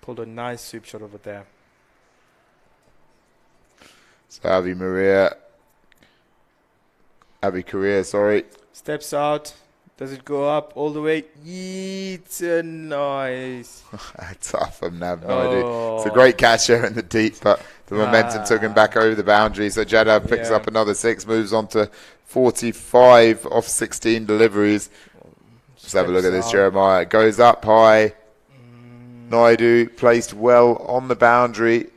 [SPEAKER 2] Pulled a nice sweep shot over there.
[SPEAKER 1] So Avi Korea,
[SPEAKER 2] steps out. Does it go up all the way? It's a nice.
[SPEAKER 1] Tough. I have no idea. It's a great catch here in the deep, but the momentum took him back over the boundary. So Jadhav picks up another 6, moves on to 45 off 16 deliveries. Let's have a look at this, Jeremiah. It goes up high. Naidu placed well on the boundary.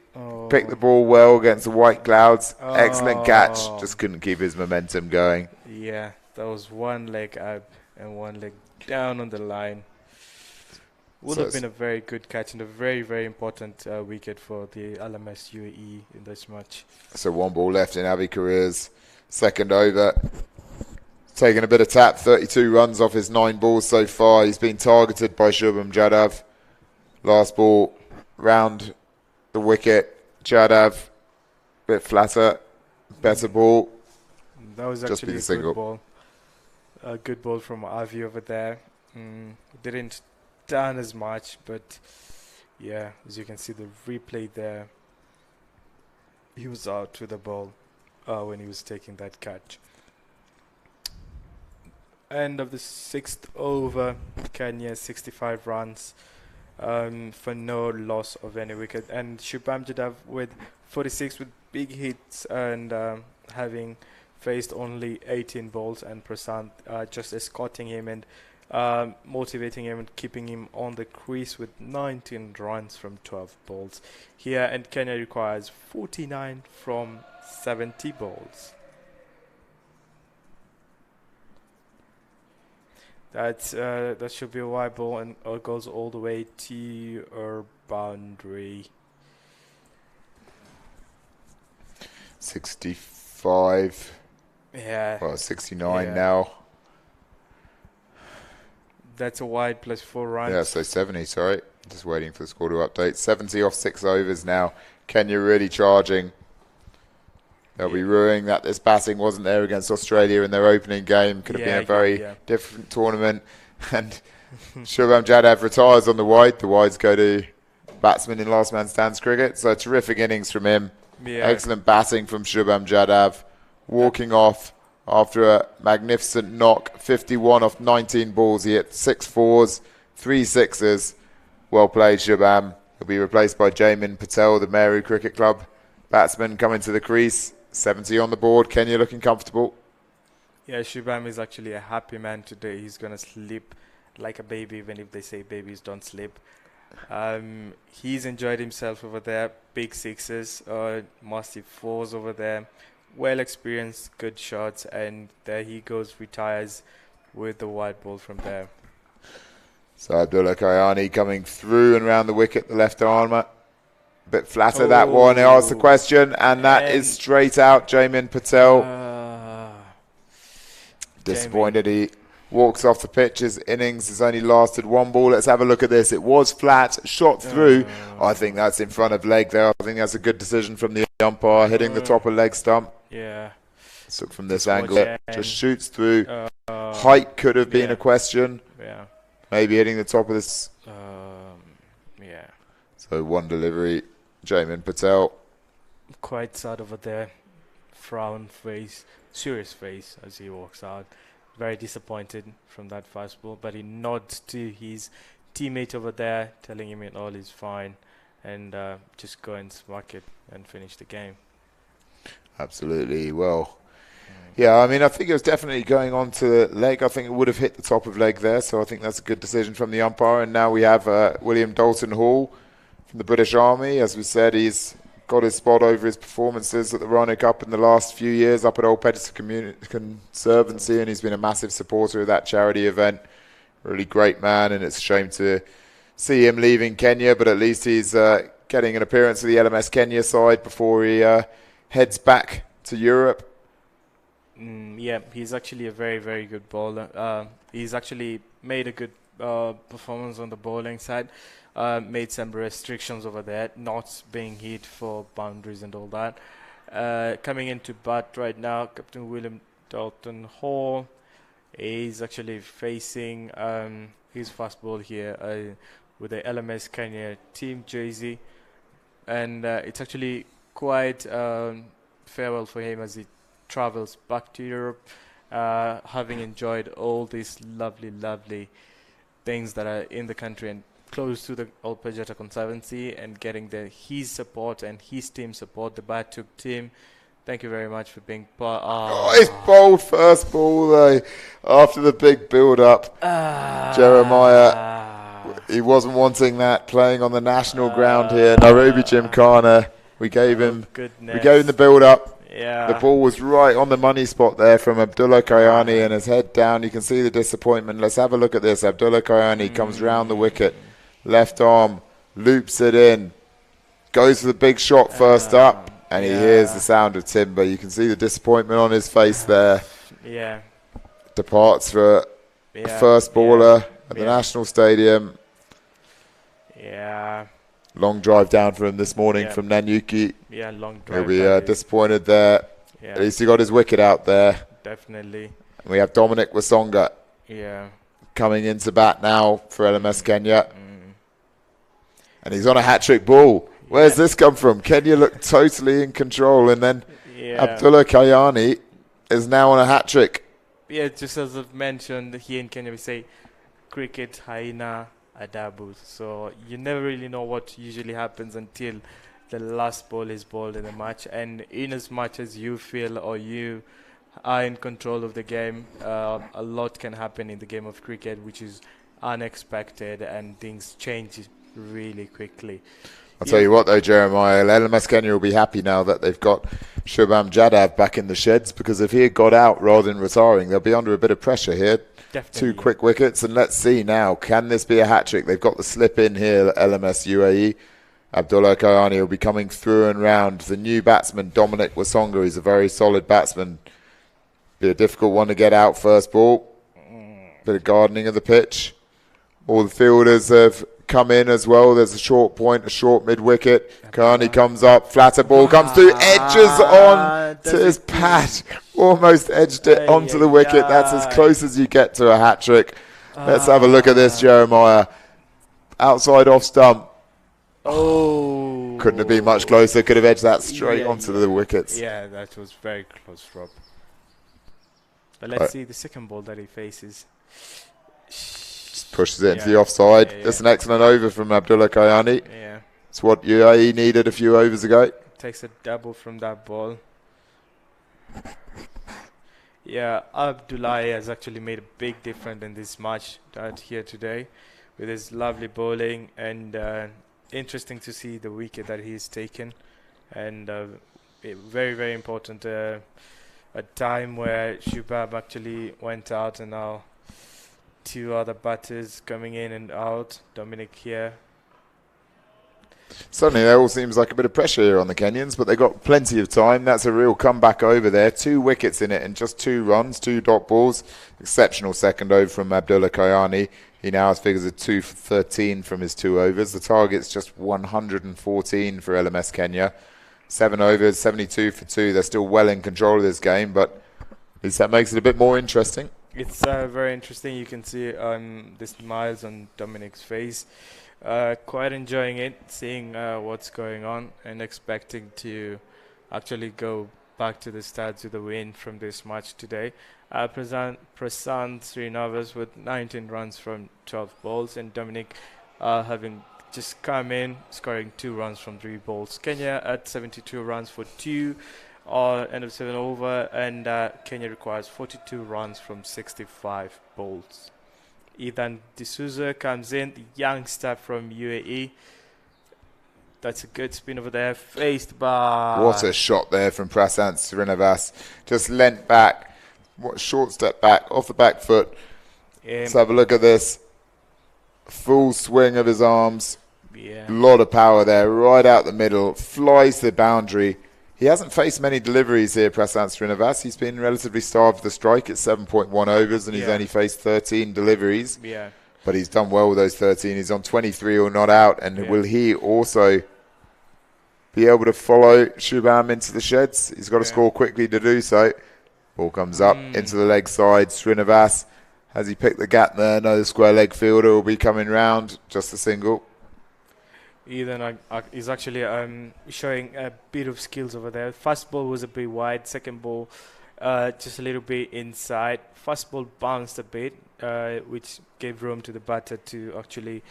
[SPEAKER 1] Picked the ball well against the white clouds. Excellent catch. Just couldn't keep his momentum going.
[SPEAKER 2] Yeah, that was one leg up and one leg down on the line. Would have been a very good catch and a very important wicket for the LMS UAE in this match.
[SPEAKER 1] So one ball left in Avi Korea's second over. Taking a bit of tap, 32 runs off his 9 balls so far. He's been targeted by Shubham Jadhav. Last ball round the wicket. Jadhav, bit flatter, better ball.
[SPEAKER 2] That was actually a good ball. A good ball from Avi over there. Didn't done as much, but yeah, as you can see the replay there, he was out with the ball when he was taking that catch. End of the 6th over, Kenya 65 runs, for no loss of any wicket. And Shubham Jadhav with 46 with big hits and having faced only 18 balls, and Prasant just escorting him and motivating him and keeping him on the crease with 19 runs from 12 balls here. And Kenya requires 49 from 70 balls. That should be a wide ball and goes all the way to our boundary.
[SPEAKER 1] 65.
[SPEAKER 2] Yeah.
[SPEAKER 1] Well, 69
[SPEAKER 2] Yeah.
[SPEAKER 1] now.
[SPEAKER 2] That's a wide plus 4 runs.
[SPEAKER 1] Yeah, so 70, sorry. Just waiting for the score to update. 70 off 6 overs now. Kenya really charging. They'll be ruining that this batting wasn't there against Australia in their opening game. Could have been a very different tournament. And Shubham Jadhav retires on the wide. The wides go to batsman in last man stands cricket. So a terrific innings from him.
[SPEAKER 2] Yeah.
[SPEAKER 1] Excellent batting from Shubham Jadhav. Walking off after a magnificent knock. 51 off 19 balls. He hit 6 fours, 3 sixes. Well played, Shubham. He'll be replaced by Jamin Patel, the Meru Cricket Club batsman, coming to the crease. 70 on the board. Kenya looking comfortable.
[SPEAKER 2] Yeah, Shubham is actually a happy man today. He's going to sleep like a baby, even if they say babies don't sleep. He's enjoyed himself over there. Big sixes, massive fours over there. Well experienced, good shots. And there he goes, retires with the wide ball from there.
[SPEAKER 1] So Abdullah Kayani coming through and round the wicket, the left armour. Bit flatter that one. He asked the question, and that is straight out. Jamin Patel. Disappointed. He walks off the pitch. His innings has only lasted 1 ball. Let's have a look at this. It was flat, shot through. I think that's in front of leg there. I think that's a good decision from the umpire, hitting the top of leg stump.
[SPEAKER 2] Yeah.
[SPEAKER 1] Let's look from this angle. Just shoots through. Height could have been a question.
[SPEAKER 2] Yeah.
[SPEAKER 1] Maybe hitting the top of this.
[SPEAKER 2] Yeah.
[SPEAKER 1] So one delivery. Jamin Patel.
[SPEAKER 2] Quite sad over there. Frown face, serious face as he walks out. Very disappointed from that fast ball, but he nods to his teammate over there, telling him it all is fine, and just go and smack it and finish the game.
[SPEAKER 1] Absolutely. Well, yeah, I mean, I think it was definitely going on to leg. I think it would have hit the top of leg there, so I think that's a good decision from the umpire. And now we have William Dalton Hall from the British Army. As we said, he's got his spot over his performances at the Rhino Cup in the last few years up at Old Pettison Conservancy, and he's been a massive supporter of that charity event. Really great man, and it's a shame to see him leaving Kenya, but at least he's getting an appearance of the LMS Kenya side before he heads back to Europe.
[SPEAKER 2] Yeah, he's actually a very, very good bowler. He's actually made a good performance on the bowling side. Made some restrictions over there, not being hit for boundaries and all that. Coming into bat right now, Captain William Dalton Hall is actually facing his fast ball here with the LMS Kenya team jersey. And it's actually quite farewell for him as he travels back to Europe, having enjoyed all these lovely, lovely things that are in the country and close to the Old Pettison Conservancy, and getting his support and his team support, the Batuk team. Thank you very much for being part.
[SPEAKER 1] His bowled first ball though, after the big build-up. Jeremiah, he wasn't wanting that playing on the national ground here. Nairobi Gymkhana. We gave him the build-up.
[SPEAKER 2] Yeah.
[SPEAKER 1] The ball was right on the money spot there from Abdullah Kayani, and his head down. You can see the disappointment. Let's have a look at this. Abdullah Kayani comes round the wicket. Left arm, loops it in. Goes for the big shot first up, and he hears the sound of timber. You can see the disappointment on his face there.
[SPEAKER 2] Yeah.
[SPEAKER 1] Departs for a first baller at the National Stadium.
[SPEAKER 2] Yeah.
[SPEAKER 1] Long drive down for him this morning from Nanyuki.
[SPEAKER 2] Yeah, long drive.
[SPEAKER 1] He'll be disappointed there. Yeah. At least he got his wicket out there.
[SPEAKER 2] Definitely.
[SPEAKER 1] And we have Dominic Wasonga coming into bat now for LMS Kenya. And he's on a hat-trick ball. Where's this come from? Kenya looked totally in control, and then Abdullah Kayani is now on a hat-trick.
[SPEAKER 2] Yeah, just as I've mentioned, here in Kenya we say cricket hyena, a double. So you never really know what usually happens until the last ball is bowled in the match. And in as much as you feel or you are in control of the game, a lot can happen in the game of cricket, which is unexpected, and things change really quickly.
[SPEAKER 1] I'll tell you what though, Jeremiah, LMS Kenya will be happy now that they've got Shubham Jadhav back in the sheds, because if he had got out rather than retiring, they'll be under a bit of pressure here.
[SPEAKER 2] Definitely.
[SPEAKER 1] 2 quick wickets, and let's see now, can this be a hat-trick? They've got the slip in here at LMS UAE. Abdullah Kayani will be coming through and round. The new batsman, Dominic Wasonga, is a very solid batsman. Be a difficult one to get out first ball. Bit of gardening of the pitch. All the fielders have come in as well. There's a short point, a short mid-wicket. Kayani comes up, flatter ball comes through, edges on to his pad. Almost edged it onto the wicket. That's as close as you get to a hat-trick. Let's have a look at this, Jeremiah. Outside off stump.
[SPEAKER 2] Oh.
[SPEAKER 1] Couldn't have been much closer. Could have edged that straight onto the wickets.
[SPEAKER 2] Yeah, that was very close, Rob. But let's see the second ball that he faces.
[SPEAKER 1] Just pushes it into the offside. That's an excellent over from Abdullah Kayani.
[SPEAKER 2] Yeah.
[SPEAKER 1] It's what UAE needed a few overs ago.
[SPEAKER 2] Takes a double from that ball. Yeah, Abdullah has actually made a big difference in this match here today with his lovely bowling, and interesting to see the wicket that he's taken, and very, very important a time where Shubham actually went out, and now 2 other batters coming in and out. Dominic here.
[SPEAKER 1] Suddenly there all seems like a bit of pressure here on the Kenyans, but they've got plenty of time. That's a real comeback over there. 2 wickets in it and just 2 runs, 2 dot balls. Exceptional second over from Abdullah Kayani. He now has figures of 2 for 13 from his 2 overs. The target's just 114 for LMS Kenya. 7 overs, 72 for 2. They're still well in control of this game, but at least that makes it a bit more interesting.
[SPEAKER 2] It's very interesting. You can see the smiles on Dominic's face. Quite enjoying it, seeing what's going on, and expecting to actually go back to the stats with a win from this match today. Prasant Srinivas with 19 runs from 12 balls, and Dominic having just come in, scoring 2 runs from 3 balls. Kenya at 72 runs for 2, end of 7 over, and Kenya requires 42 runs from 65 balls. Ethan D'Souza comes in, the youngster from UAE. That's a good spin over there, faced by...
[SPEAKER 1] What a shot there from Prasant Srinivas. Just leant back, what short step back, off the back foot. Let's have a look at this. Full swing of his arms.
[SPEAKER 2] Yeah.
[SPEAKER 1] A lot of power there, right out the middle. Flies the boundary. He hasn't faced many deliveries here, Prasant Srinivas. He's been relatively starved for the strike at 7.1 overs, and he's only faced 13 deliveries.
[SPEAKER 2] Yeah.
[SPEAKER 1] But he's done well with those 13. He's on 23 or not out. And will he also be able to follow Shubham into the sheds? He's got to score quickly to do so. Ball comes up into the leg side. Srinivas, has he picked the gap there? No, the square leg fielder will be coming round. Just a single.
[SPEAKER 2] Ethan is actually showing a bit of skills over there. First ball was a bit wide. Second ball just a little bit inside. First ball bounced a bit, which gave room to the batter to actually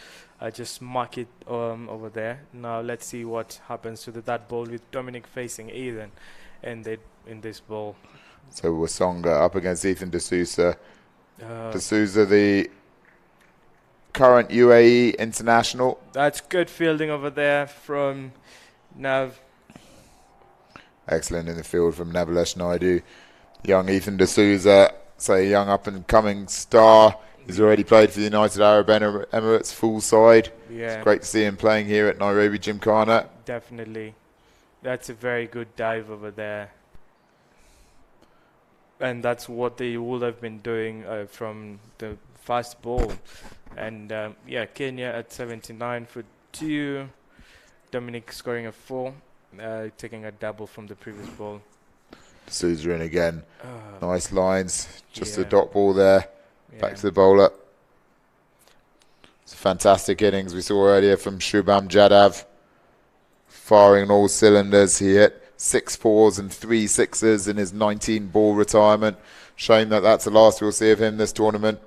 [SPEAKER 2] just mark it over there. Now let's see what happens to that ball with Dominic facing Ethan in this ball.
[SPEAKER 1] So Wasonga up against Ethan D'Souza. D'Souza, the current UAE international.
[SPEAKER 2] That's good fielding over there from Nav.
[SPEAKER 1] Excellent in the field from Navalesh Naidu. Young Ethan D'Souza, say young up-and-coming star. He's already played for the United Arab Emirates full side.
[SPEAKER 2] Yeah.
[SPEAKER 1] It's great to see him playing here at Nairobi Gymkhana.
[SPEAKER 2] Definitely. That's a very good dive over there. And that's what they would have been doing from the fast ball. And Kenya at 79 for 2. Dominic scoring a 4, taking a double from the previous ball.
[SPEAKER 1] D'Souza in again. Nice lines. Just a dot ball there. Back to the bowler. It's a fantastic innings we saw earlier from Shubham Jadhav. Firing on all cylinders. He hit 6 4s and 3 6s in his 19-ball retirement. Shame that that's the last we'll see of him this tournament.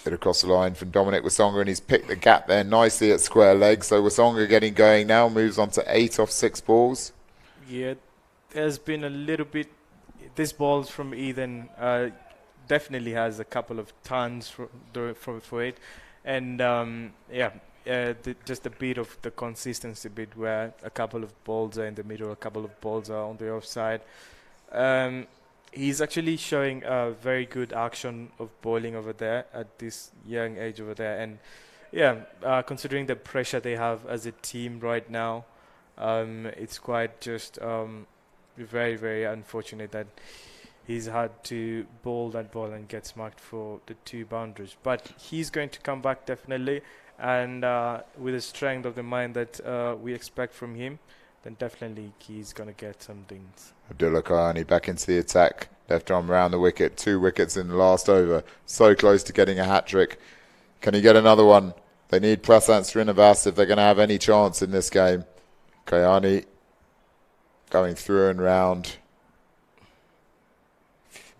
[SPEAKER 1] Hit across the line from Dominic Wasonga, and he's picked the gap there nicely at square leg. So Wasonga getting going now, moves on to 8 off 6 balls.
[SPEAKER 2] Yeah, there's been a little bit. This ball from Ethan definitely has a couple of tons for it, and just a bit of the consistency bit where a couple of balls are in the middle, a couple of balls are on the offside. He's actually showing a very good action of bowling over there at this young age over there, and considering the pressure they have as a team right now, it's quite just very, very unfortunate that he's had to bowl that ball and gets marked for the 2 boundaries. But he's going to come back definitely, and with the strength of the mind that we expect from him, then definitely he's going to get some things.
[SPEAKER 1] Abdullah Kayani back into the attack. Left arm round the wicket. 2 wickets in the last over. So close to getting a hat-trick. Can he get another one? They need Prasant Srinivas if they're going to have any chance in this game. Kayani going through and round.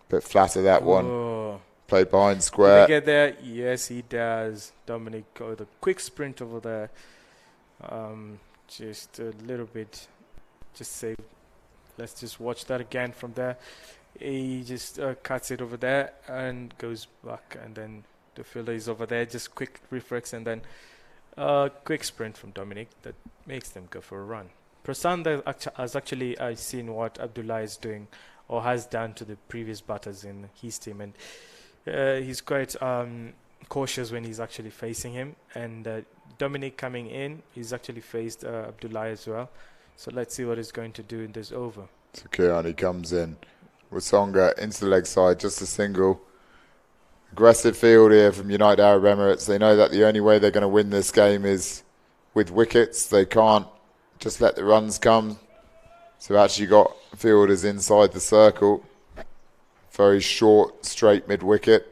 [SPEAKER 1] Bit flat of that one. Played behind square.
[SPEAKER 2] Did he get there? Yes, he does. Dominic with a quick sprint over there. Just a little bit. Just save. Let's just watch that again from there. He just cuts it over there and goes back, and then the fielder is over there. Just quick reflex and then quick sprint from Dominic that makes them go for a run. Prasant has actually seen what Abdullah is doing or has done to the previous batters in his team, and he's quite cautious when he's actually facing him. And Dominic coming in, he's actually faced Abdullah as well. So let's see what he's going to do in this over.
[SPEAKER 1] So Kayani comes in. Wasonga into the leg side, just a single. Aggressive field here from United Arab Emirates. They know that the only way they're going to win this game is with wickets. They can't just let the runs come. So actually got fielders inside the circle. Very short, straight mid-wicket.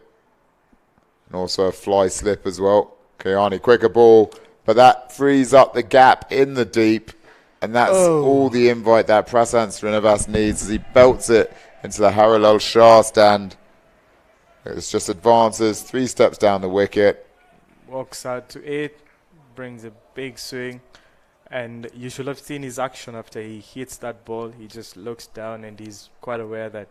[SPEAKER 1] And also a fly slip as well. Kayani, quicker ball. But that frees up the gap in the deep. And that's all the invite that Prasant Srinivas needs as he belts it into the Haralal Shah stand. It's just advances 3 steps down the wicket.
[SPEAKER 2] Walks out to 8, brings a big swing. And you should have seen his action after he hits that ball. He just looks down and he's quite aware that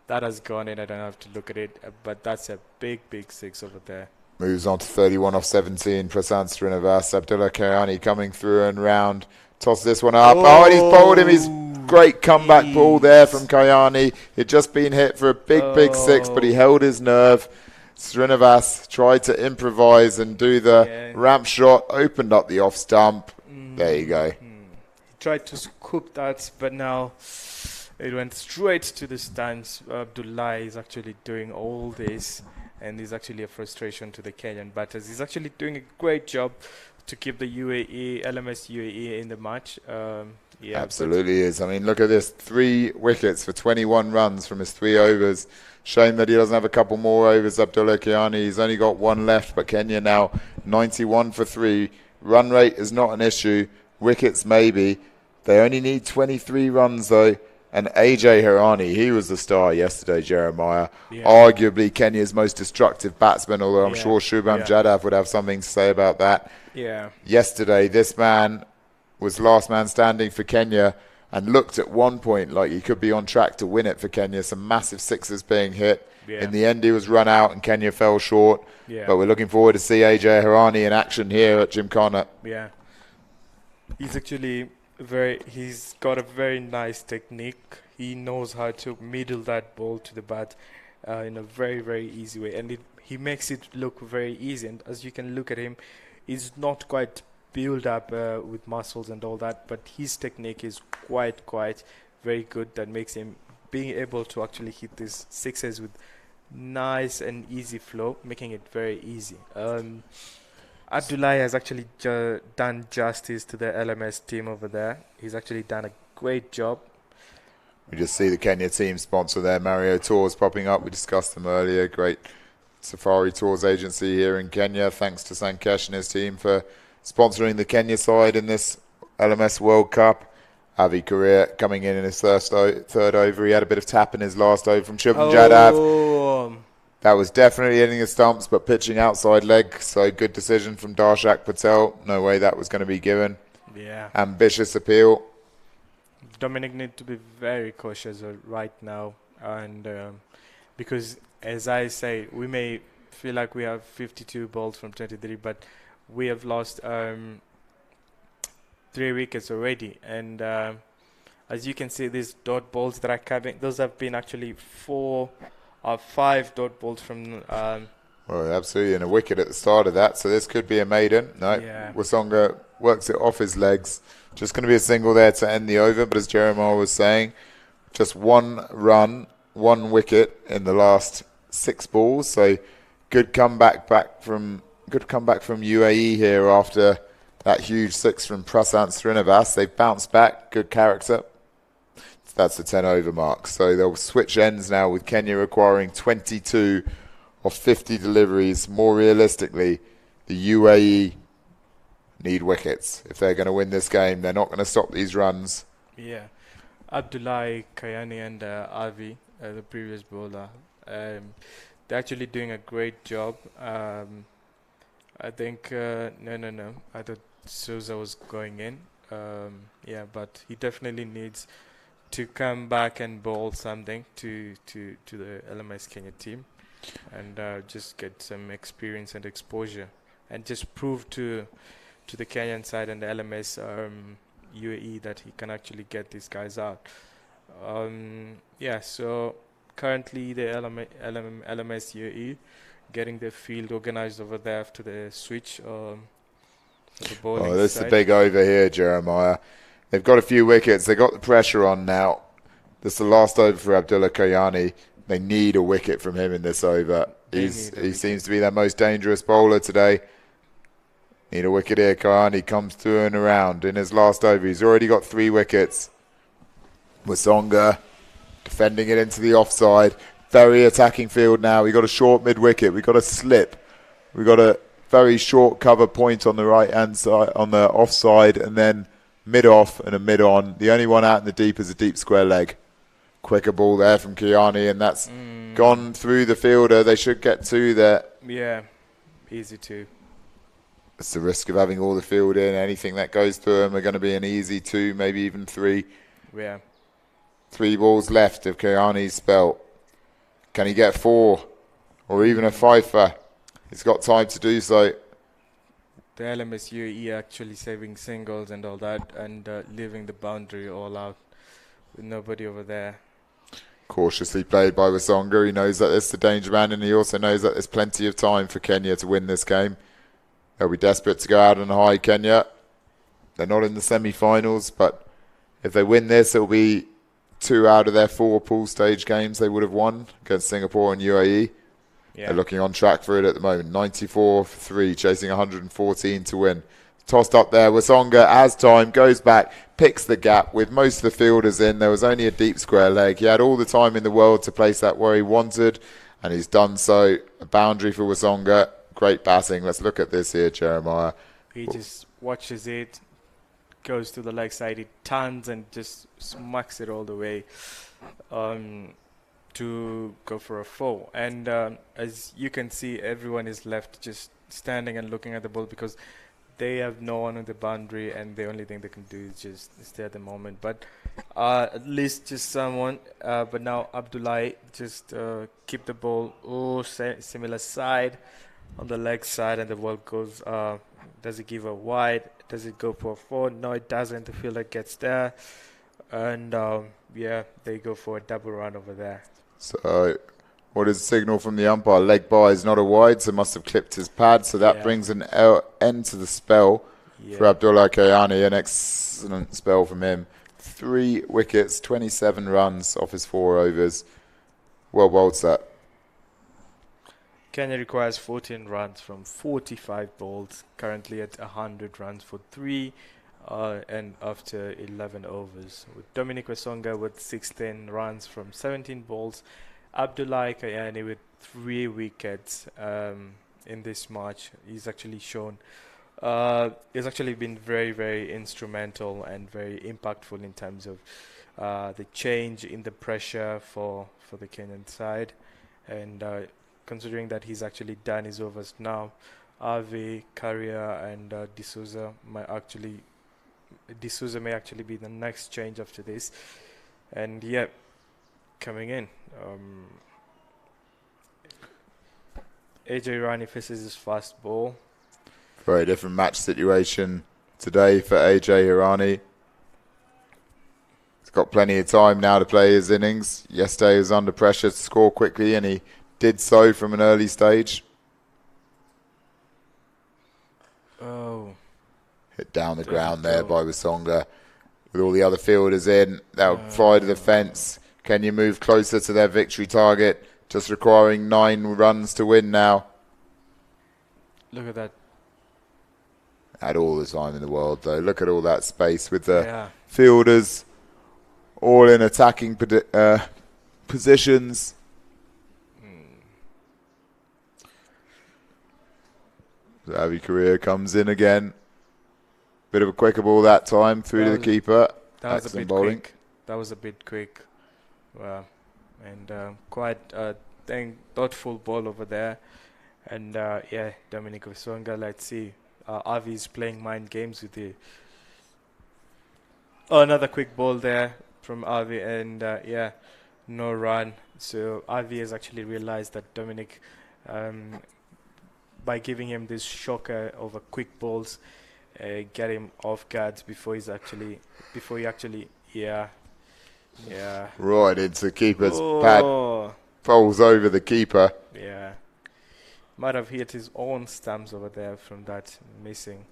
[SPEAKER 2] that has gone in. I don't have to look at it. But that's a big, big 6 over there.
[SPEAKER 1] Moves on to 31 off 17. Prasant Srinivas. Abdullah Kayani coming through and round. Toss this one up. Oh, and he's bowled him. His great comeback ball there from Kayani. He'd just been hit for a big, big 6, but he held his nerve. Srinivas tried to improvise and do the ramp shot. Opened up the off stump. There you go.
[SPEAKER 2] He tried to scoop that, but now it went straight to the stands. Abdullah is actually doing all this, and is actually a frustration to the Kenyan batters. He's actually doing a great job to keep the UAE, LMS UAE in the match.
[SPEAKER 1] Absolutely is. I mean, look at this. 3 wickets for 21 runs from his 3 overs. Shame that he doesn't have a couple more overs, Abdullah Kayani. He's only got 1 left, but Kenya now 91 for 3. Run rate is not an issue. Wickets maybe. They only need 23 runs, though. And AJ Hirani, he was the star yesterday, Jeremiah. Yeah. Arguably Kenya's most destructive batsman, although I'm sure Shubham Jadhav would have something to say about that.
[SPEAKER 2] Yeah.
[SPEAKER 1] Yesterday, this man was last man standing for Kenya and looked at one point like he could be on track to win it for Kenya. Some massive sixes being hit. Yeah. In the end, he was run out and Kenya fell short. Yeah. But we're looking forward to see AJ Hirani in action here at Gymkhana.
[SPEAKER 2] Yeah. He's actually... he's got a very nice technique. He knows how to middle that ball to the bat in a very, very easy way. And he makes it look very easy. And as you can look at him, he's not quite built up with muscles and all that. But his technique is quite very good. That makes him being able to actually hit these sixes with nice and easy flow, making it very easy. Abdullah has actually done justice to the LMS team over there. He's actually done a great job.
[SPEAKER 1] We just see the Kenya team sponsor there, Mario Tours popping up. We discussed them earlier. Great Safari Tours agency here in Kenya. Thanks to Sankesh and his team for sponsoring the Kenya side in this LMS World Cup. Avi Korea coming in his third over. He had a bit of tap in his last over from Shubham Jadhav. That was definitely hitting the stumps, but pitching outside leg. So good decision from Darshak Patel. No way that was going to be given.
[SPEAKER 2] Yeah.
[SPEAKER 1] Ambitious appeal.
[SPEAKER 2] Dominic need to be very cautious right now, and because as I say, we may feel like we have 52 balls from 23, but we have lost 3 wickets already, and as you can see, these dot balls that are coming, those have been actually 5 dot balls from.
[SPEAKER 1] Well, absolutely, and a wicket at the start of that, so this could be a maiden. No,
[SPEAKER 2] Yeah.
[SPEAKER 1] Wasonga works it off his legs. Just going to be a single there to end the over, but as Jeremiah was saying, just 1 run, 1 wicket in the last 6 balls. So good comeback from UAE here after that huge 6 from Prasant Srinivas. They've bounced back, good character. That's the 10 over mark. So they'll switch ends now with Kenya requiring 22 of 50 deliveries. More realistically, the UAE need wickets. If they're going to win this game, they're not going to stop these runs.
[SPEAKER 2] Yeah. Abdullahi Kayani and Avi, the previous bowler, they're actually doing a great job. I think, no. I thought Souza was going in. Yeah, but he definitely needs to come back and bowl something to the LMS Kenya team and just get some experience and exposure and just prove to the Kenyan side and the LMS UAE that he can actually get these guys out. Yeah, so currently the LMS UAE getting the field organized over there after the switch for the bowling
[SPEAKER 1] This is
[SPEAKER 2] side.
[SPEAKER 1] the big over here, Jeremiah. They've got a few wickets. They've got the pressure on now. This is the last over for Abdullah Kayani. They need a wicket from him in this over. He seems to be their most dangerous bowler today. Need a wicket here. Kayani comes through and around in his last over. He's already got 3 wickets. Wasonga defending it into the offside. Very attacking field now. We got a short mid-wicket. We got a slip. We got a very short cover point on the right-hand side, on the offside, and then mid-off and a mid-on. The only one out in the deep is a deep square leg. Quicker ball there from Kayani, and that's gone through the fielder. They should get 2 there.
[SPEAKER 2] Yeah, easy 2.
[SPEAKER 1] It's the risk of having all the field in. Anything that goes through them are going to be an easy 2, maybe even 3.
[SPEAKER 2] Yeah.
[SPEAKER 1] 3 balls left of Kayani's spell. Can he get 4 or even a 5-fer? He's got time to do so.
[SPEAKER 2] The LMS UAE actually saving singles and all that and leaving the boundary all out with nobody over there.
[SPEAKER 1] Cautiously played by Wasonga. He knows that it's the danger man, and he also knows that there's plenty of time for Kenya to win this game. They'll be desperate to go out on high, Kenya. They're not in the semi-finals, but if they win this, it'll be 2 out of their 4 pool stage games they would have won against Singapore and UAE. Yeah. They're looking on track for it at the moment. 94 for 3, chasing 114 to win. Tossed up there. Wasonga, as time goes back, picks the gap with most of the fielders in. There was only a deep square leg. He had all the time in the world to place that where he wanted, and he's done so. A boundary for Wasonga. Great batting. Let's look at this here, Jeremiah.
[SPEAKER 2] He just watches it, goes to the leg side, he turns and just smacks it all the way to go for a 4. And as you can see, everyone is left just standing and looking at the ball because they have no one on the boundary, and the only thing they can do is just stay at the moment. But at least just someone. But now Abdullahi just keep the ball similar side on the leg side, and the ball goes. Does it give a wide? Does it go for a 4? No, it doesn't. The fielder gets there, and yeah, they go for a double run over there.
[SPEAKER 1] So, what is the signal from the umpire? Leg by is not a wide, so must have clipped his pad. So that brings an end to the spell for Abdullah Kayani. An excellent spell from him. 3 wickets, 27 runs off his 4 overs. Well bowled, sir.
[SPEAKER 2] Kenya requires 14 runs from 45 balls, currently at 100 runs for 3, and after 11 overs. With Dominic Wasonga with 16 runs from 17 balls, Abdullahi Kayani with 3 wickets in this match. He's actually shown, he's actually been very, very instrumental and very impactful in terms of the change in the pressure for the Kenyan side, and considering that he's actually done his overs now. Avi, Carrier, and D'Souza may actually be the next change after this. And yeah, coming in. AJ Irani faces his fast ball.
[SPEAKER 1] Very different match situation today for AJ Hirani. He's got plenty of time now to play his innings. Yesterday he was under pressure to score quickly, and he did so from an early stage.
[SPEAKER 2] Oh.
[SPEAKER 1] Hit down the ground there by Wasonga. With all the other fielders in, they'll fly to the fence. Kenya move closer to their victory target, just requiring 9 runs to win now.
[SPEAKER 2] Look at that.
[SPEAKER 1] Had all the time in the world, though. Look at all that space with the fielders all in attacking positions. Avi Korea comes in again. Bit of a quicker ball that time through to the keeper.
[SPEAKER 2] That was a bit quick. That was a bit quick. Wow. And quite thoughtful ball over there. And Dominic Wasonga, let's see. Avi is playing mind games with you. Oh, another quick ball there from Avi, and no run. So Avi has actually realized that Dominic, by giving him this shocker over quick balls, get him off guard before he actually
[SPEAKER 1] right into keeper's pad, falls over the keeper.
[SPEAKER 2] Yeah, might have hit his own stumps over there from that missing.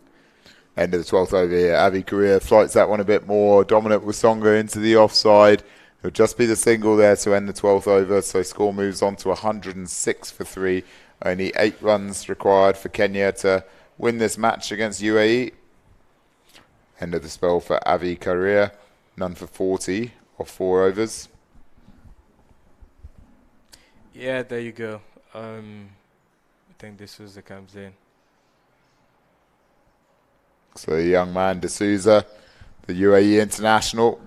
[SPEAKER 1] End of the 12th over here. Avi Korea flights that one a bit more. Dominant Wasonga into the offside. It'll just be the single there to end the 12th over. So score moves on to 106 for 3. Only 8 runs required for Kenya to win this match against UAE. End of the spell for Avi Korea. None for 40 off 4 overs.
[SPEAKER 2] Yeah, there you go. I think D'Souza comes in.
[SPEAKER 1] So the young man, D'Souza, the UAE international,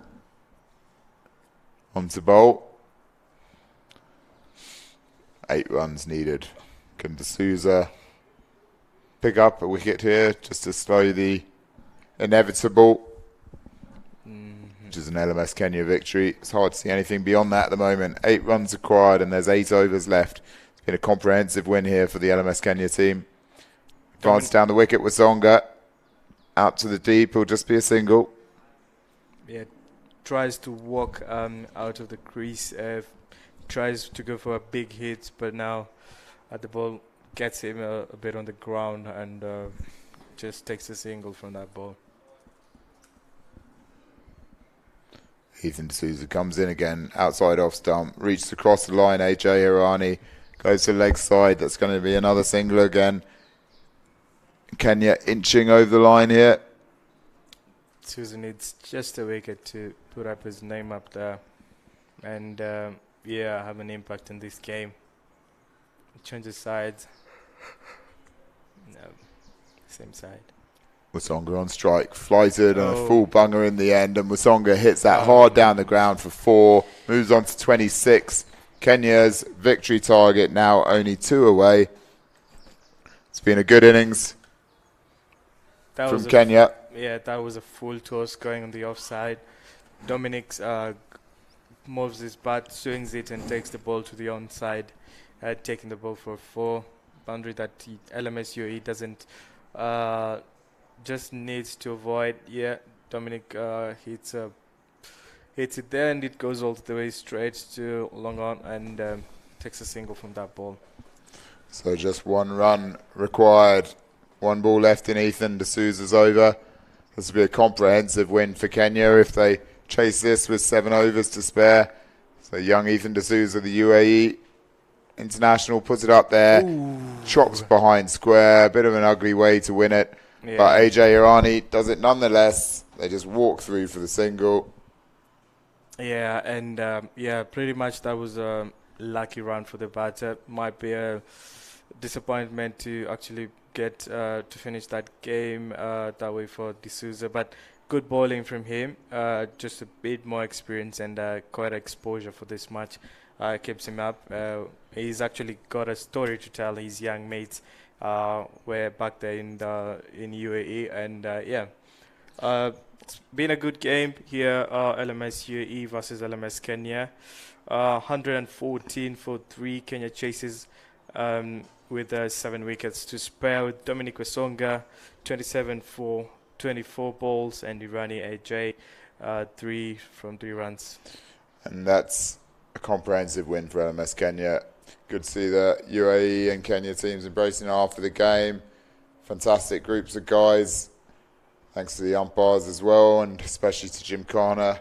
[SPEAKER 1] on to bowl. 8 runs needed. Can D'Souza pick up a wicket here just to slow the inevitable, which is an LMS Kenya victory? It's hard to see anything beyond that at the moment. 8 runs required and there's 8 overs left. It's been a comprehensive win here for the LMS Kenya team. Advance down the wicket with Zonga. Out to the deep, it'll just be a single.
[SPEAKER 2] Yeah, tries to walk out of the crease, tries to go for a big hit, but now the ball gets him a bit on the ground and just takes a single from that ball.
[SPEAKER 1] Ethan D'Souza comes in again, outside off stump, reaches across the line. AJ Hirani goes to leg side. That's going to be another single again. Kenya inching over the line here.
[SPEAKER 2] D'Souza needs just a wicket to put up his name up there and have an impact in this game. Changes sides. No, same side.
[SPEAKER 1] Wasonga on strike, flighted and a full bunger in the end, and Wasonga hits that hard down the ground for 4, moves on to 26. Kenya's victory target now only 2 away. It's been a good innings from Kenya.
[SPEAKER 2] That was a full toss going on the offside. Dominic moves his bat, swings it and takes the ball to the onside, taking the ball for 4. Boundary that LMS UAE doesn't just needs to avoid. Dominic hits it there and it goes all the way straight to long on and takes a single from that ball.
[SPEAKER 1] So just 1 run required. 1 ball left in Ethan D'Souza's over. This will be a comprehensive win for Kenya if they chase this with 7 overs to spare. So young Ethan D'Souza, the UAE international, puts it up there. Chops behind square. A bit of an ugly way to win it. Yeah. But AJ Hirani does it nonetheless. They just walk through for the single.
[SPEAKER 2] Yeah, and pretty much that was a lucky run for the batter. Might be a disappointment to actually get to finish that game that way for D'Souza, but good bowling from him. Just a bit more experience and quite exposure for this match keeps him up. He's actually got a story to tell his young mates were back there in UAE, and it's been a good game here. LMS UAE versus LMS Kenya. 114 for 3. Kenya chases with 7 wickets to spare, with Dominic Wesonga 27 for 24 balls, and Irani AJ 3 from 3 runs.
[SPEAKER 1] And that's a comprehensive win for LMS Kenya. Good to see the UAE and Kenya teams embracing after the game. Fantastic groups of guys. Thanks to the umpires as well, and especially to Gymkhana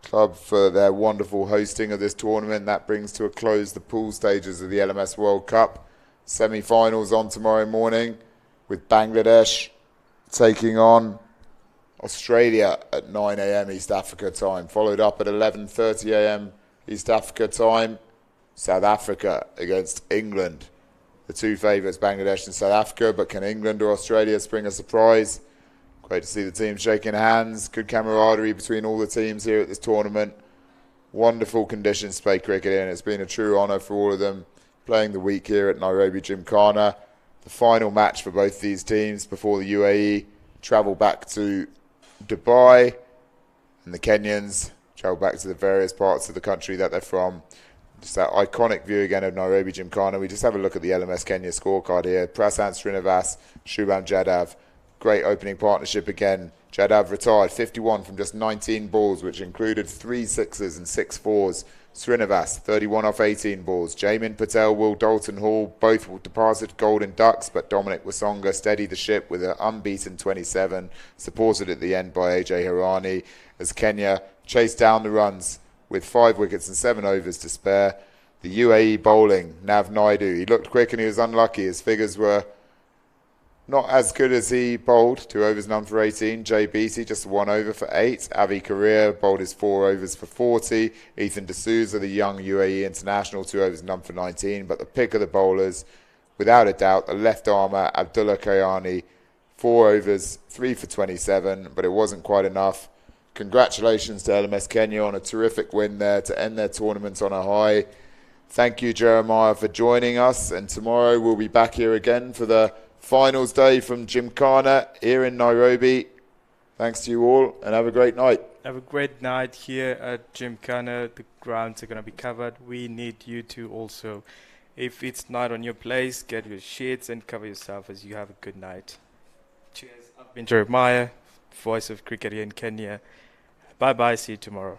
[SPEAKER 1] Club for their wonderful hosting of this tournament. That brings to a close the pool stages of the LMS World Cup. Semi-finals on tomorrow morning, with Bangladesh taking on Australia at 9 a.m. East Africa time, followed up at 11:30 a.m. East Africa time, South Africa against England. The two favourites, Bangladesh and South Africa, but can England or Australia spring a surprise? Great to see the teams shaking hands. Good camaraderie between all the teams here at this tournament. Wonderful conditions to play cricket in. It's been a true honour for all of them playing the week here at Nairobi Gymkhana. The final match for both these teams before the UAE travel back to Dubai, and the Kenyans travel back to the various parts of the country that they're from. Just that iconic view again of Nairobi Gymkhana. We just have a look at the LMS Kenya scorecard here. Prasant Srinivas, Shubham Jadhav. Great opening partnership again. Jadhav retired 51 from just 19 balls, which included 3 sixes and 6 fours. Srinivas, 31 off 18 balls. Jamin Patel, Will Dalton Hall, both departed Golden Ducks, but Dominic Wasonga steadied the ship with an unbeaten 27, supported at the end by AJ Hirani, as Kenya chased down the runs with 5 wickets and 7 overs to spare. The UAE bowling, Nav Naidu, he looked quick and he was unlucky. His figures were not as good as he bowled. 2 overs, none for 18. Jay Beattie, just 1 over for 8. Avi Correa bowled his 4 overs for 40. Ethan D'Souza, the young UAE international, 2 overs, none for 19. But the pick of the bowlers, without a doubt, the left armour, Abdullah Kayani, 4 overs, 3 for 27. But it wasn't quite enough. Congratulations to LMS Kenya on a terrific win there to end their tournament on a high. Thank you, Jeremiah, for joining us. And tomorrow we'll be back here again for the finals day from Gymkhana here in Nairobi. Thanks to you all, and have a great night.
[SPEAKER 2] Have a great night here at Gymkhana. The grounds are going to be covered. We need you to also, if it's not on your place, get your sheets and cover yourself as you have a good night. Cheers. I've been Jeremiah, voice of cricket in Kenya. Bye-bye. See you tomorrow.